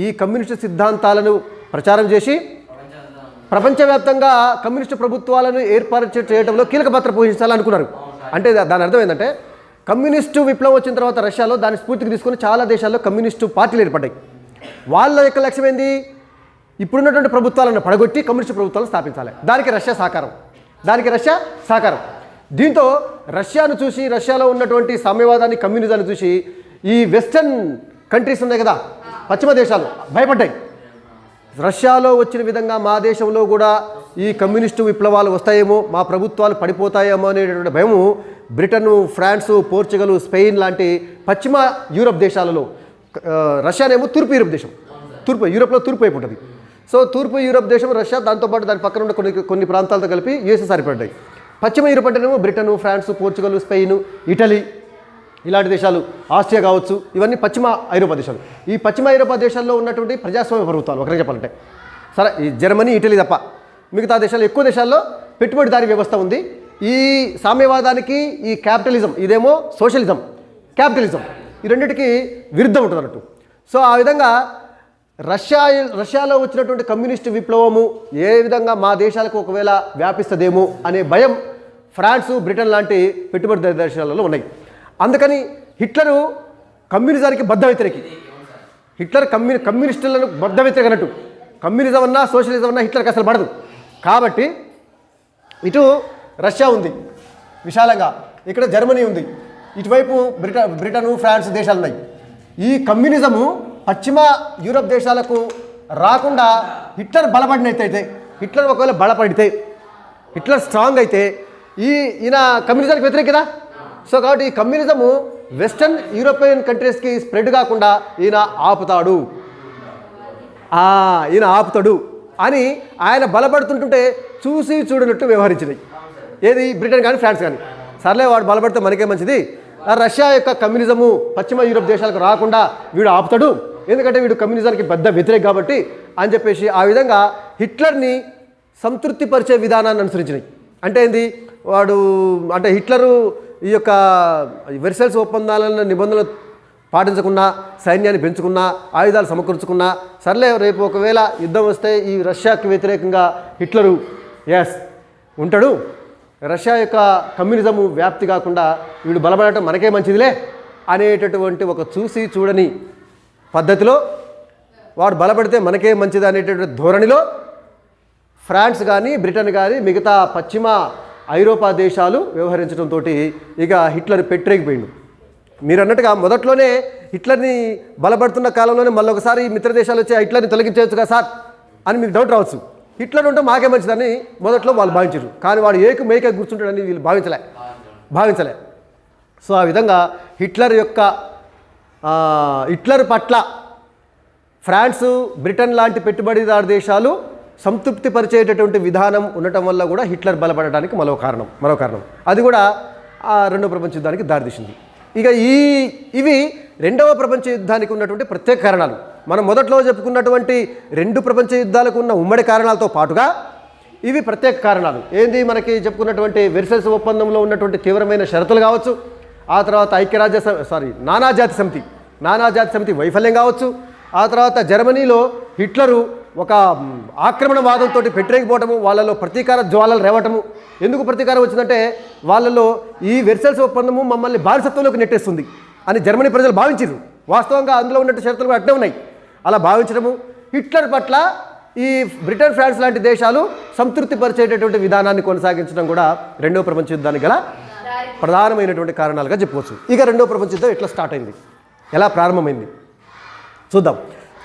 ఈ కమ్యూనిస్టు సిద్ధాంతాలను ప్రచారం చేసి ప్రపంచవ్యాప్తంగా కమ్యూనిస్టు ప్రభుత్వాలను ఏర్పాటు చేయడంలో కీలక పాత్ర పోషించాలనుకున్నారు. అంటే దాని అర్థం ఏంటంటే కమ్యూనిస్టు విప్లవం వచ్చిన తర్వాత రష్యాలో దాని స్ఫూర్తికి తీసుకుని చాలా దేశాల్లో కమ్యూనిస్టు పార్టీలు ఏర్పడ్డాయి. వాళ్ళ యొక్క లక్ష్యం ఏంది? ఇప్పుడున్నటువంటి ప్రభుత్వాలను పడగొట్టి కమ్యూనిస్టు ప్రభుత్వాలను స్థాపించాలి. దానికి రష్యా సహకారం. దీంతో రష్యాను చూసి, రష్యాలో ఉన్నటువంటి సామ్యవాదాన్ని, కమ్యూనిజాన్ని చూసి ఈ వెస్టర్న్ కంట్రీస్ ఉన్నాయి కదా, పశ్చిమ దేశాలు భయపడ్డాయి. రష్యాలో వచ్చిన విధంగా మా దేశంలో కూడా ఈ కమ్యూనిస్టు విప్లవాలు వస్తాయేమో, మా ప్రభుత్వాలు పడిపోతాయేమో అనేటువంటి భయము బ్రిటను, ఫ్రాన్సు, పోర్చుగల్, స్పెయిన్ లాంటి పశ్చిమ యూరప్ దేశాలలో, రష్యానేమో తూర్పు యూరప్ దేశం, యూరప్లో తూర్పు వైపు ఉంటుంది. సో తూర్పు యూరప్ దేశం రష్యా, దాంతోపాటు దాని పక్కన ఉన్న కొన్ని ప్రాంతాలతో కలిపి యూఎస్ఎస్ఆర్ పడ్డాయి. పశ్చిమ యూరప్ అంటేనేమో Britain, France, Portugal, Spain, Italy ఇలాంటి దేశాలు, ఆస్ట్రియా కావచ్చు, ఇవన్నీ పశ్చిమ ఐరోపా దేశాలు. ఈ పశ్చిమ ఐరోపా దేశాల్లో ఉన్నటువంటి ప్రజాస్వామ్య ప్రభుత్వాలు ఒకరికి చెప్పాలంటే సరే ఈ జర్మనీ, ఇటలీ తప్ప మిగతా దేశాలు, ఎక్కువ దేశాల్లో పెట్టుబడిదారీ వ్యవస్థ ఉంది. ఈ సామ్యవాదానికి ఈ క్యాపిటలిజం, ఇదేమో సోషలిజం, క్యాపిటలిజం, ఈ రెండింటికి విరుద్ధం ఉంటుంది అన్నట్టు. సో ఆ విధంగా రష్యాలో వచ్చినటువంటి కమ్యూనిస్టు విప్లవము ఏ విధంగా మా దేశాలకు ఒకవేళ వ్యాపిస్తుందేమో అనే భయం ఫ్రాన్సు, బ్రిటన్ లాంటి పెట్టుబడి దేశాలలో ఉన్నాయి. అందుకని హిట్లరు కమ్యూనిజానికి బద్ధ వ్యతిరేకి. హిట్లర్ కమ్యూనిస్టులను బద్ధ వ్యతిరేక అన్నట్టు. కమ్యూనిజం అన్నా సోషలిజం అన్నా హిట్లర్కి అసలు పడదు. కాబట్టి ఇటు రష్యా ఉంది విశాలంగా, ఇక్కడ జర్మనీ ఉంది, ఇటువైపు బ్రిటను, ఫ్రాన్స్ దేశాలు ఉన్నాయి. ఈ కమ్యూనిజము పశ్చిమ యూరప్ దేశాలకు రాకుండా హిట్లర్ బలపడినట్టయితే, హిట్లర్ ఒకవేళ బలపడితే, హిట్లర్ స్ట్రాంగ్ అయితే ఈయన కమ్యూనిజానికి వ్యతిరేక కదా. సో కాబట్టి ఈ కమ్యూనిజము వెస్టర్న్ యూరోపియన్ కంట్రీస్కి స్ప్రెడ్ కాకుండా ఈయన ఆపుతాడు అని ఆయన బలపడుతుంటుంటే చూసి చూడనట్టు వ్యవహరించినాయి. ఏది బ్రిటన్ కానీ ఫ్రాన్స్ కానీ. సర్లే వాడు బలపడితే మనకే మంచిది, రష్యా యొక్క కమ్యూనిజము పశ్చిమ యూరప్ దేశాలకు రాకుండా వీడు ఆపుతాడు, ఎందుకంటే వీడు కమ్యూనిజానికి పెద్ద వ్యతిరేక కాబట్టి అని చెప్పేసి ఆ విధంగా హిట్లర్ని సంతృప్తిపరిచే విధానాన్ని అనుసరించినాయి. అంటే ఏంది, అంటే హిట్లరు ఈ యొక్క వెర్సైల్స్ ఒప్పందాలను నిబంధనలు పాటించకుండా, సైన్యాన్ని పెంచుకున్నా, ఆయుధాలు సమకూర్చుకున్నా, సర్లే రేపు ఒకవేళ యుద్ధం వస్తే ఈ రష్యాకి వ్యతిరేకంగా హిట్లరు ఉంటాడు, రష్యా యొక్క కమ్యూనిజము వ్యాప్తి కాకుండా వీడు బలపడటం మనకే మంచిదిలే అనేటటువంటి ఒక చూసి చూడని పద్ధతిలో, వాడు బలపడితే మనకే మంచిది అనేటటువంటి ధోరణిలో ఫ్రాన్స్ కానీ, బ్రిటన్ కానీ, మిగతా పశ్చిమ ఐరోపా దేశాలు వ్యవహరించడంతో ఇక హిట్లర్ పెట్టరేగిపోయిండు. మీరు అన్నట్టుగా మొదట్లోనే హిట్లర్ని బలపడుతున్న కాలంలోనే మళ్ళీ ఒకసారి మిత్ర దేశాలు వచ్చి హిట్లర్ని తొలగించవచ్చు కదా సార్ అని మీకు డౌట్ రావచ్చు. హిట్లర్ ఉంటే మాకే మంచిదని మొదట్లో వాళ్ళు భావించారు, కానీ వాడు మేకే కూర్చుంటాడని వీళ్ళు భావించలే. సో ఆ విధంగా హిట్లర్ పట్ల ఫ్రాన్సు, బ్రిటన్ లాంటి పెట్టుబడిదారు దేశాలు సంతృప్తి పరిచేటటువంటి విధానం ఉండటం వల్ల కూడా హిట్లర్ బలపడడానికి మరో కారణం అది కూడా రెండవ ప్రపంచ యుద్ధానికి దారితీసింది. ఇక ఇవి రెండవ ప్రపంచ యుద్ధానికి ఉన్నటువంటి ప్రత్యేక కారణాలు. మనం మొదట్లో చెప్పుకున్నటువంటి రెండు ప్రపంచ యుద్ధాలకు ఉన్న ఉమ్మడి కారణాలతో పాటుగా ఇవి ప్రత్యేక కారణాలు. ఏంది, మనకి చెప్పుకున్నటువంటి వెర్సైల్స్ ఒప్పందంలో ఉన్నటువంటి తీవ్రమైన షరతులు కావచ్చు, ఆ తర్వాత నానాజాతి సమితి వైఫల్యం కావచ్చు, ఆ తర్వాత జర్మనీలో హిట్లరు ఒక ఆక్రమణవాదంతో పెట్టరేగిపోవటము, వాళ్ళలో ప్రతీకార జ్వాలలు రేవటము. ఎందుకు ప్రతీకారం వచ్చిందంటే వాళ్ళలో ఈ వెర్సైల్స్ ఒప్పందము మమ్మల్ని బానిసత్వంలోకి నెట్టేస్తుంది అని జర్మనీ ప్రజలు భావించారు. వాస్తవంగా అందులో ఉన్నట్టు షరతులు అట్నే ఉన్నాయి. అలా భావించడము, హిట్లర్ పట్ల ఈ బ్రిటన్, ఫ్రాన్స్ లాంటి దేశాలు సంతృప్తి పరిచేటటువంటి విధానాన్ని కొనసాగించడం కూడా రెండవ ప్రపంచ యుద్ధానికి గల ప్రధానమైనటువంటి కారణాలుగా చెప్పవచ్చు. ఇక రెండవ ప్రపంచ యుద్ధం ఎట్లా స్టార్ట్ అయింది, ఎలా ప్రారంభమైంది చూద్దాం.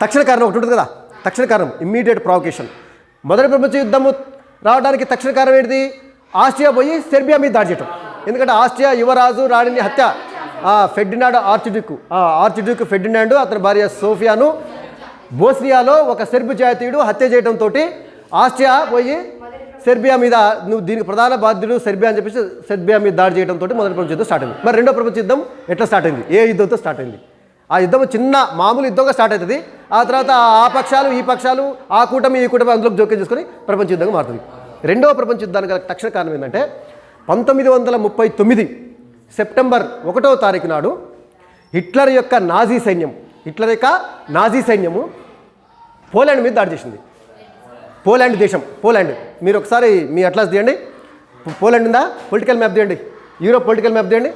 తక్షణ కారణం ఒకటి ఉంటుంది కదా, తక్షణ కారణం ఇమ్మీడియట్ ప్రావొకేషన్. మొదటి ప్రపంచ యుద్ధము రావడానికి తక్షణ కారణం ఏంటిది, ఆస్ట్రియా పోయి సెర్బియా మీద దాడి చేయటం. ఎందుకంటే ఆస్ట్రియా యువరాజు రాణిని హత్య, ఫెర్డినాండ్ ఆర్చిడ్యూక్ ఫెర్డినాండ్, అతని భార్య సోఫియాను బోస్నియాలో ఒక సెర్బు జాతీయుడు హత్య చేయడంతో ఆస్ట్రియా పోయి సెర్బియా మీద నువ్వు దీనికి ప్రధాన బాధ్యుడు సెర్బియా అని చెప్పేసి సెర్బియా మీద దాడి చేయడంతో మొదటి ప్రపంచ యుద్ధం స్టార్ట్ అయింది. మరి రెండో ప్రపంచ యుద్ధం ఎట్లా స్టార్ట్ అయింది? ఏ యుద్ధంతో స్టార్ట్ అయింది? ఆ యుద్ధం చిన్న మామూలు యుద్ధంగా స్టార్ట్ అవుతుంది. ఆ తర్వాత ఆ పక్షాలు ఈ పక్షాలు ఆ కూటమి ఈ కూటమి అందులోకి జోక్యం చేసుకొని ప్రపంచ యుద్ధంగా మారుతుంది. రెండవ ప్రపంచ యుద్ధానికి తక్షణ కారణం ఏంటంటే 1939 సెప్టెంబర్ 1వ తారీఖు నాడు హిట్లర్ యొక్క నాజీ సైన్యము పోలాండ్ మీద దాడి చేసింది. పోలాండ్ దేశం, పోలాండ్ మీరు ఒకసారి మీ అట్లాస్ తీయండి. పోలాండ్ ఉందా? పొలిటికల్ మ్యాప్ తీయండి. యూరోప్ పొలిటికల్ మ్యాప్ తీయండి.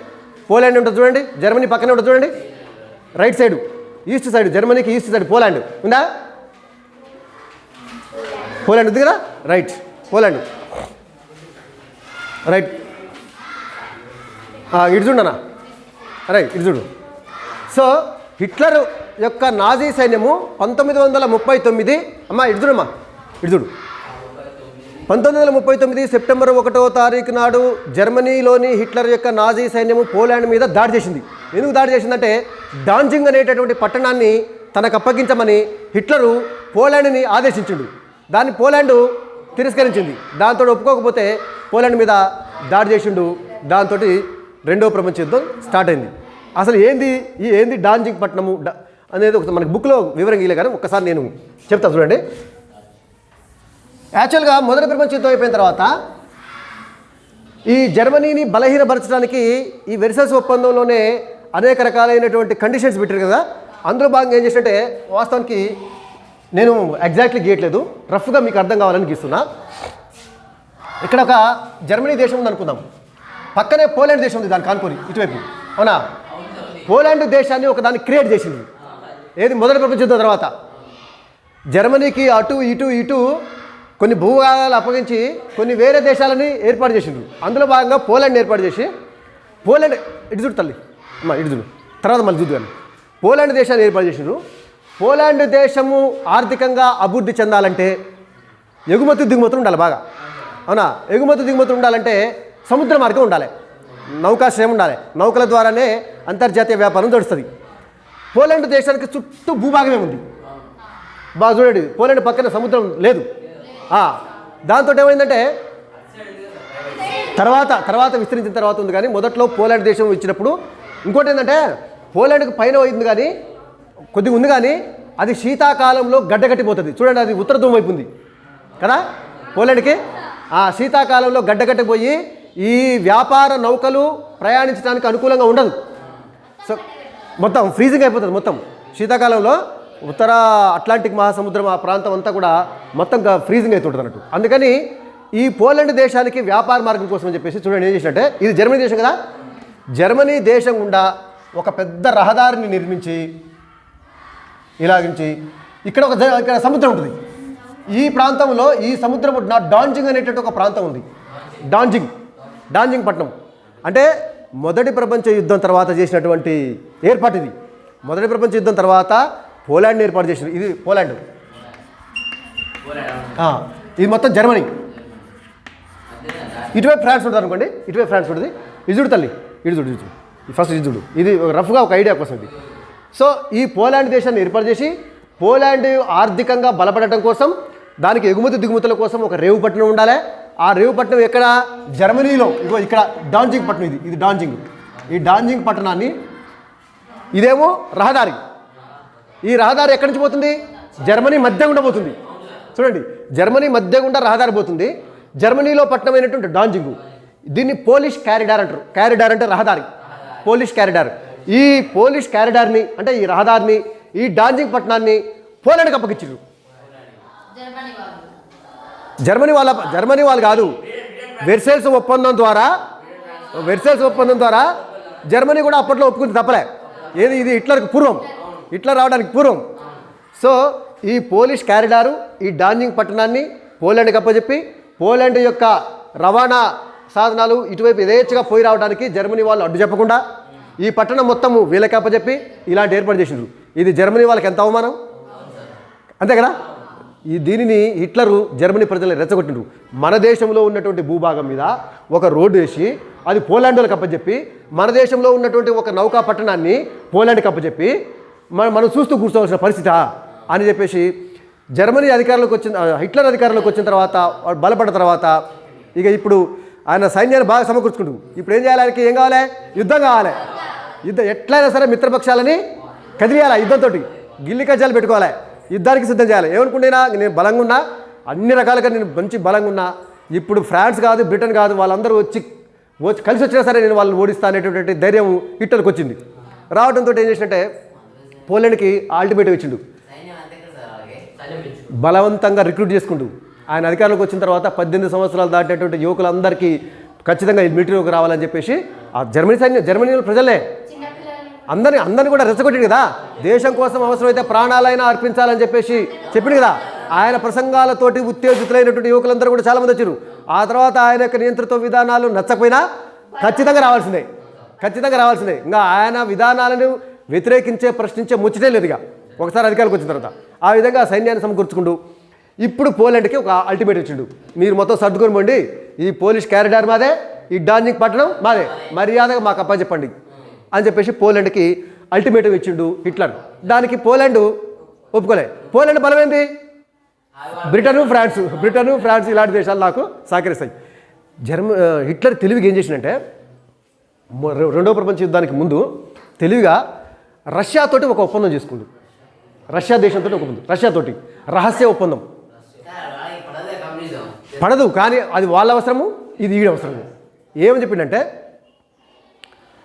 పోలాండ్ ఉంటుంది చూడండి, జర్మనీ పక్కనే ఉంటుంది చూడండి, రైట్ సైడ్ ఈస్ట్ సైడ్, జర్మనీకి ఈస్ట్ సైడ్ పోలాండ్ ఉందా? పోలాండ్ ఉంది కదా, రైట్, పోలాండ్ రైట్. ఇటు చూడనా, రైట్ ఇటు చూడు. సో హిట్లర్ యొక్క నాజీ సైన్యము 1939 అమ్మా ఇటు చూడమ్మా ఇటు చూడు 1939 సెప్టెంబర్ 1వ తారీఖు నాడు జర్మనీలోని హిట్లర్ యొక్క నాజీ సైన్యము పోలాండ్ మీద దాడి చేసింది. ఎందుకు దాడి చేసిందంటే డాంజింగ్ అనేటటువంటి పట్టణాన్ని తనకు అప్పగించమని హిట్లరు పోలాండ్ని ఆదేశించిండు. దాన్ని పోలాండ్ తిరస్కరించింది. దాంతో ఒప్పుకోకపోతే పోలాండ్ మీద దాడి చేసిండు. దాంతో రెండవ ప్రపంచ యుద్ధం స్టార్ట్ అయింది. అసలు ఏంది డాంజింగ్ పట్టణము అనేది ఒక మనకి బుక్లో వివరంగా ఇలే కానీ ఒక్కసారి నేను చెప్తా చూడండి. యాక్చువల్గా మొదటి ప్రపంచ యుద్ధం అయిపోయిన తర్వాత ఈ జర్మనీని బలహీనపరచడానికి ఈ వెర్సల్స్ ఒప్పందంలోనే అనేక రకాలైనటువంటి కండిషన్స్ పెట్టారు కదా. అందులో భాగంగా ఏం చేసినట్టే, వాస్తవానికి నేను ఎగ్జాక్ట్లీ గీయట్లేదు, రఫ్గా మీకు అర్థం కావాలని గీస్తున్నా. ఇక్కడ ఒక జర్మనీ దేశం ఉంది అనుకుందాం, పక్కనే పోలాండ్ దేశం ఉంది దాని కాన్పూరి ఇటువైపు, అవునా? పోలాండ్ దేశాన్ని ఒక దాన్ని క్రియేట్ చేసింది. ఏది? మొదటి ప్రపంచ యుద్ధం తర్వాత జర్మనీకి అటు ఇటు కొన్ని భూభాగాలు అప్పగించి కొన్ని వేరే దేశాలని ఏర్పాటు చేసిండ్రు. అందులో భాగంగా పోలాండ్ ఏర్పాటు చేసి, పోలాండ్ ఇటు చూడు తల్లి అమ్మ ఇటు చూడు, తర్వాత మళ్ళీ చూద్దు కానీ పోలాండ్ దేశాన్ని ఏర్పాటు చేసిండ్రు. పోలాండ్ దేశము ఆర్థికంగా అభివృద్ధి చెందాలంటే ఎగుమతి దిగుమతులు ఉండాలి బాగా, అవునా? ఎగుమతి దిగుమతులు ఉండాలంటే సముద్ర మార్గం ఉండాలి, నౌకాశ్రయం ఉండాలి. నౌకల ద్వారానే అంతర్జాతీయ వ్యాపారం నడుస్తుంది. పోలాండ్ దేశానికి చుట్టూ భూభాగమే ఉంది బాగా చూడండి. పోలాండ్ పక్కన సముద్రం లేదు. దాంతో ఏమైందంటే తర్వాత విస్తరించిన తర్వాత ఉంది కానీ మొదట్లో పోలాండ్ దేశం ఇచ్చినప్పుడు ఇంకోటి ఏంటంటే పోలాండ్కి పైన అయింది కానీ కొద్దిగా ఉంది కానీ అది శీతాకాలంలో గడ్డగట్టిపోతుంది చూడండి. అది ఉత్తర ధ్రువం వైపు ఉంది కదా పోలాండ్కి. శీతాకాలంలో గడ్డగట్టిపోయి ఈ వ్యాపార నౌకలు ప్రయాణించడానికి అనుకూలంగా ఉండదు. సో మొత్తం ఫ్రీజింగ్ అయిపోతుంది. మొత్తం శీతాకాలంలో ఉత్తర అట్లాంటిక్ మహాసముద్రం ఆ ప్రాంతం అంతా కూడా మొత్తం ఫ్రీజింగ్ అవుతుంటుంది అన్నట్టు. అందుకని ఈ పోలాండ్ దేశానికి వ్యాపార మార్గం కోసం అని చెప్పేసి చూడండి ఏం చేసినట్టే, ఇది జర్మనీ దేశం కదా, జర్మనీ దేశం గుండా ఒక పెద్ద రహదారిని నిర్మించి ఇలాగించి ఇక్కడ సముద్రం ఉంటుంది. ఈ ప్రాంతంలో ఈ సముద్రం డాంజింగ్ అనేటువంటి ఒక ప్రాంతం ఉంది. డాంజింగ్ పట్టణం అంటే మొదటి ప్రపంచ యుద్ధం తర్వాత చేసినటువంటి ఏర్పాటు ఇది. మొదటి ప్రపంచ యుద్ధం తర్వాత పోలాండ్ ఏర్పాటు చేసింది. ఇది పోలాండ్, ఇది మొత్తం జర్మనీ. ఇటువైపు ఫ్రాన్స్ ఉంటుంది అనుకోండి, ఇటువైపు ఫ్రాన్స్ ఉంటుంది. ఇజుడు తల్లి ఇడుచుడు ఫస్ట్ ఇజుడు. ఇది రఫ్గా ఒక ఐడియా కోసం ఇది. సో ఈ పోలాండ్ దేశాన్ని ఏర్పాటు చేసి పోలాండ్ ఆర్థికంగా బలపడటం కోసం దానికి ఎగుమతి దిగుమతుల కోసం ఒక రేవు పట్టణం ఉండాలి. ఆ రేవు పట్టణం ఎక్కడ? జర్మనీలో. ఇగో ఇక్కడ డాంజింగ్ పట్టణం, ఇది డాంజింగ్. ఈ డాంజింగ్ పట్టణాన్ని, ఇదేమో రహదారి. ఈ రహదారి ఎక్కడి నుంచి పోతుంది? జర్మనీ మధ్య గుండా పోతుంది. చూడండి, జర్మనీ మధ్య గుండా రహదారి పోతుంది. జర్మనీలో పట్టణమైనటువంటి డాంజింగ్, దీన్ని పోలిష్ క్యారిడార్ అంటారు. క్యారిడార్ అంటే రహదారి, పోలిష్ క్యారిడార్. ఈ పోలిష్ క్యారిడార్ని అంటే ఈ రహదారిని, ఈ డాంజింగ్ పట్టణాన్ని పోలాండ్కి అప్పగించారు. జర్మనీ వాళ్ళు కాదు, వెర్సైల్స్ ఒప్పందం ద్వారా జర్మనీ కూడా అప్పట్లో ఒప్పుకుంది, తప్పలే. ఇది హిట్లర్కి పూర్వం, హిట్లర్ రావడానికి పూర్వం. సో ఈ పోలిష్ క్యారిడారు ఈ డాంజింగ్ పట్టణాన్ని పోలాండ్కి అప్పచెప్పి పోలాండ్ యొక్క రవాణా సాధనాలు ఇటువైపు యథేచ్ఛగా పోయి రావడానికి జర్మనీ వాళ్ళు అడ్డు చెప్పకుండా ఈ పట్టణం మొత్తము వీళ్ళకి అప్పచెప్పి ఇలాంటి ఏర్పాటు చేసిండ్రు. ఇది జర్మనీ వాళ్ళకి ఎంత అవమానం, అంతే కదా. దీనిని హిట్లరు జర్మనీ ప్రజలను రెచ్చగొట్టిండ్రు. మన దేశంలో ఉన్నటువంటి భూభాగం మీద ఒక రోడ్డు వేసి అది పోలాండ్ వాళ్ళకి అప్పచెప్పి మన దేశంలో ఉన్నటువంటి ఒక నౌకా పట్టణాన్ని పోలాండ్కి అప్పచెప్పి మనం చూస్తూ కూర్చోవలసిన పరిస్థితి అని చెప్పేసి జర్మనీ అధికారంలోకి వచ్చిన హిట్లర్ అధికారంలోకి వచ్చిన తర్వాత వాడు బలపడిన తర్వాత ఇక ఇప్పుడు ఆయన సైన్యాన్ని బాగా సమకూర్చుకుంటూ ఇప్పుడు ఏం చేయాలి, ఆయనకి ఏం కావాలి, యుద్ధం కావాలి. యుద్ధం ఎట్లయినా సరే మిత్రపక్షాలని కదిలియాలి, యుద్ధంతో గిల్లి కజ్జాలు పెట్టుకోవాలి, యుద్ధానికి సిద్ధం చేయాలి. ఏమనుకుంటేనా నేను బలంగా ఉన్నా, అన్ని రకాలుగా నేను మంచి బలంగా ఉన్నా, ఇప్పుడు ఫ్రాన్స్ కాదు బ్రిటన్ కాదు వాళ్ళందరూ వచ్చి కలిసి వచ్చినా సరే నేను వాళ్ళని ఓడిస్తా అనేటువంటి ధైర్యం హిట్లర్కి వచ్చింది. రావడంతో ఏం చేసినట్టే పోలాండ్కి అల్టిమేటం ఇచ్చిండు, బలవంతంగా రిక్రూట్ చేసుకుంటూ ఆయన అధికారంలోకి వచ్చిన తర్వాత 18 సంవత్సరాలు దాటినటువంటి యువకులందరికీ ఖచ్చితంగా మిలిటరీలోకి రావాలని చెప్పేసి ఆ జర్మనీ ప్రజలే అందరిని కూడా రెచ్చగొట్టింది కదా, దేశం కోసం అవసరమైతే ప్రాణాలైనా అర్పించాలని చెప్పేసి చెప్పింది కదా. ఆయన ప్రసంగాలతోటి ఉత్తేజితులైనటువంటి యువకులందరూ కూడా చాలామంది వచ్చారు. ఆ తర్వాత ఆయన యొక్క నియంత్రిత విధానాలు నచ్చకపోయినా ఖచ్చితంగా రావాల్సిందే. ఇంకా ఆయన విధానాలను వ్యతిరేకించే ప్రశ్నించే ముచ్చటే లేదు ఇక ఒకసారి అధికారులకు వచ్చిన తర్వాత. ఆ విధంగా సైన్యాన్ని సమకూర్చుకుంటూ ఇప్పుడు పోలాండ్కి ఒక అల్టిమేట్ ఇచ్చిండు, మీరు మొత్తం సర్దుకొని పోండి, ఈ పోలిష్ క్యారిడార్ మాదే, ఈ డార్జిలింగ్ పట్టణం మాదే, మర్యాదగా మాకు అప్పచెప్పండి అని చెప్పేసి పోలాండ్కి అల్టిమేటం ఇచ్చిండు హిట్లర్. దానికి పోలాండ్ ఒప్పుకోలే. పోలాండ్ బలమైంది, బ్రిటను ఫ్రాన్స్ ఇలాంటి దేశాలు నాకు సహకరిస్తాయి. హిట్లర్ తెలివిగా ఏం చేసిందంటే రెండవ ప్రపంచ యుద్ధానికి ముందు తెలివిగా రష్యాతోటి ఒక ఒప్పందం చేసుకుండు. రష్యా దేశంతో ఒక ఒప్పందం, రష్యాతోటి రహస్య ఒప్పందం. పడదు కానీ అది వాళ్ళ అవసరము, ఇది ఈడ అవసరము. ఏమని చెప్పిండంటే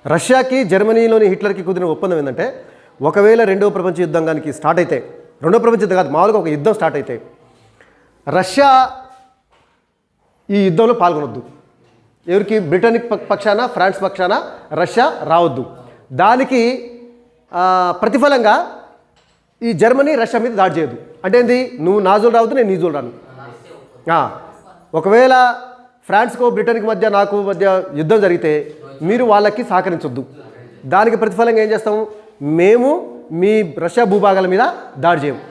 రష్యాకి జర్మనీలోని హిట్లర్కి కుదిరిన ఒప్పందం ఏంటంటే ఒకవేళ రెండవ ప్రపంచ యుద్ధానికి స్టార్ట్ అయితే, రెండవ ప్రపంచ యుద్ధం కాదు మామూలుగా ఒక యుద్ధం స్టార్ట్ అయితే రష్యా ఈ యుద్ధంలో పాల్గొనొద్దు. ఎవరికి, బ్రిటన్ పక్షాన ఫ్రాన్స్ పక్షాన రష్యా రావద్దు. దానికి ప్రతిఫలంగా ఈ జర్మనీ రష్యా మీద దాడి చేయదు. అంటే ఏంది, నువ్వు నాజులు రావద్దు, నేను నీజులు రాను. ఒకవేళ ఫ్రాన్స్కో బ్రిటన్కి మధ్య నాకు మధ్య యుద్ధం జరిగితే మీరు వాళ్ళకి సహకరించొద్దు. దానికి ప్రతిఫలంగా ఏం చేస్తాము, మేము మీ రష్యా భూభాగాల మీద దాడి చేయము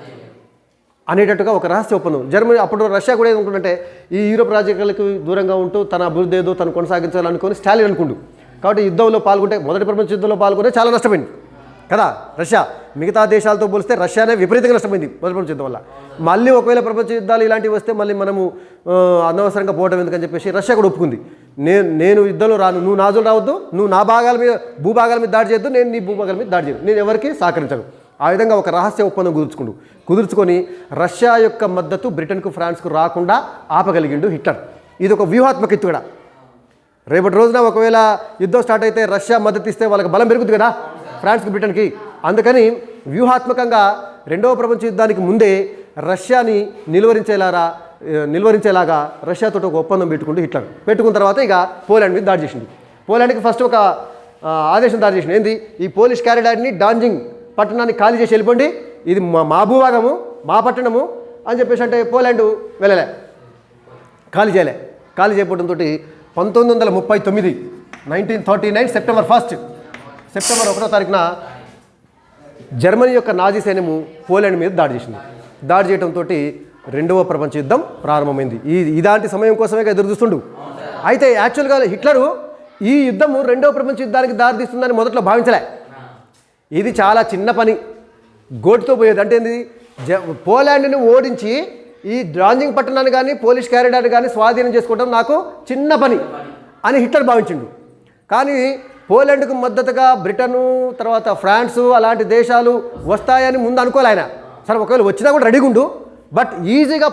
అనేటట్టుగా ఒక రహస్య ఒప్పందం. జర్మనీ అప్పుడు రష్యా కూడా ఏమనుకుంటుంటే ఈ యూరోప్ రాజ్యాలకు దూరంగా ఉంటూ తన అభివృద్ధి ఏదో తను కొనసాగించాలనుకొని స్టాలిన్ అనుకుండు. కాబట్టి యుద్ధంలో పాల్గొంటే మొదటి ప్రపంచ యుద్ధంలో పాల్గొనే చాలా నష్టపోయింది కదా రష్యా. మిగతా దేశాలతో పోలిస్తే రష్యానే విపరీతంగా నష్టపోయింది మొదటి ప్రపంచ యుద్ధం వల్ల. మళ్ళీ ఒకవేళ ప్రపంచ యుద్ధాలు ఇలాంటివి వస్తే మళ్ళీ మనము అనవసరంగా పోవడం ఎందుకని చెప్పేసి రష్యా కూడా ఒప్పుకుంది. నేను యుద్ధంలో రాను, నువ్వు నాజులు రావద్దు, నువ్వు నా భూభాగాల మీద దాడి చేయొద్దు, నేను నీ భూభాగాల మీద దాడి చేయను, నేను ఎవరికి సహకరించను. ఆ విధంగా ఒక రహస్య ఒప్పందం కుదుర్చుకొని రష్యా యొక్క మద్దతు బ్రిటన్కు ఫ్రాన్స్కు రాకుండా ఆపగలిగిండు హిట్లర్. ఇది ఒక వ్యూహాత్మక ఎత్తు కూడా. రేపటి రోజున ఒకవేళ యుద్ధం స్టార్ట్ అయితే రష్యా మద్దతు ఇస్తే వాళ్ళకి బలం పెరుగుతుంది కదా ఫ్రాన్స్కి బ్రిటన్కి. అందుకని వ్యూహాత్మకంగా రెండవ ప్రపంచ యుద్ధానికి ముందే రష్యాని నిలువరించేలాగా రష్యాతో ఒక ఒప్పందం హిట్లర్ పెట్టుకున్న తర్వాత ఇక పోలాండ్ మీద దాడి చేసింది. పోలాండ్కి ఫస్ట్ ఒక ఆదేశం దాడి చేసింది. ఏంది, ఈ పోలిష్ క్యారిడార్ని డార్జిలింగ్ పట్టణాన్ని ఖాళీ చేసి వెళ్ళిపోండి, ఇది మా భూభాగము, మా పట్టణము అని చెప్పేసి అంటే పోలాండ్ వెళ్ళలే, ఖాళీ చేయకపోవడంతో 1939 1939 సెప్టెంబర్ 1వ తారీఖున జర్మనీ యొక్క నాజీ సైన్యము పోలాండ్ మీద దాడి చేసింది. దాడి చేయడంతో రెండవ ప్రపంచ యుద్ధం ప్రారంభమైంది. ఇలాంటి సమయం కోసమే ఎదురు చూస్తుండు. అయితే యాక్చువల్గా హిట్లరు ఈ యుద్ధము రెండవ ప్రపంచ యుద్ధానికి దారితీస్తుందని మొదట్లో భావించలే. ఇది చాలా చిన్న పని, గోటుతో పోయేది. అంటే ఏంది, పోలాండ్ని ఓడించి ఈ డార్జిలింగ్ పట్టణాన్ని కానీ పోలిష్ క్యారిడార్ని కానీ స్వాధీనం చేసుకోవడం నాకు చిన్న పని అని హిట్లర్ భావించిండు. కానీ పోలాండ్కు మద్దతుగా బ్రిటను తర్వాత ఫ్రాన్సు అలాంటి దేశాలు వస్తాయని ముందు అనుకోలే ఆయన. సరే ఒకవేళ వచ్చినా కూడా రెడీగా ఉండు, బట్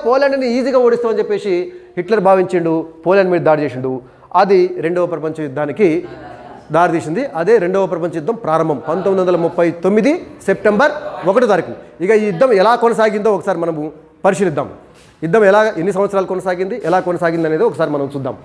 పోలాండ్ని ఈజీగా ఓడిస్తామని చెప్పేసి హిట్లర్ భావించిండు. పోలాండ్ మీద దాడి చేసిండు. అది రెండవ ప్రపంచ యుద్ధానికి దారితీసింది. అదే రెండవ ప్రపంచ యుద్ధం ప్రారంభం 1939 సెప్టెంబర్ 1వ తారీఖు. ఇక ఈ యుద్ధం ఎలా కొనసాగిందో ఒకసారి మనము పరిశీలిద్దాం. యుద్ధం ఎన్ని సంవత్సరాలు కొనసాగింది, ఎలా కొనసాగింది అనేది ఒకసారి మనం చూద్దాం.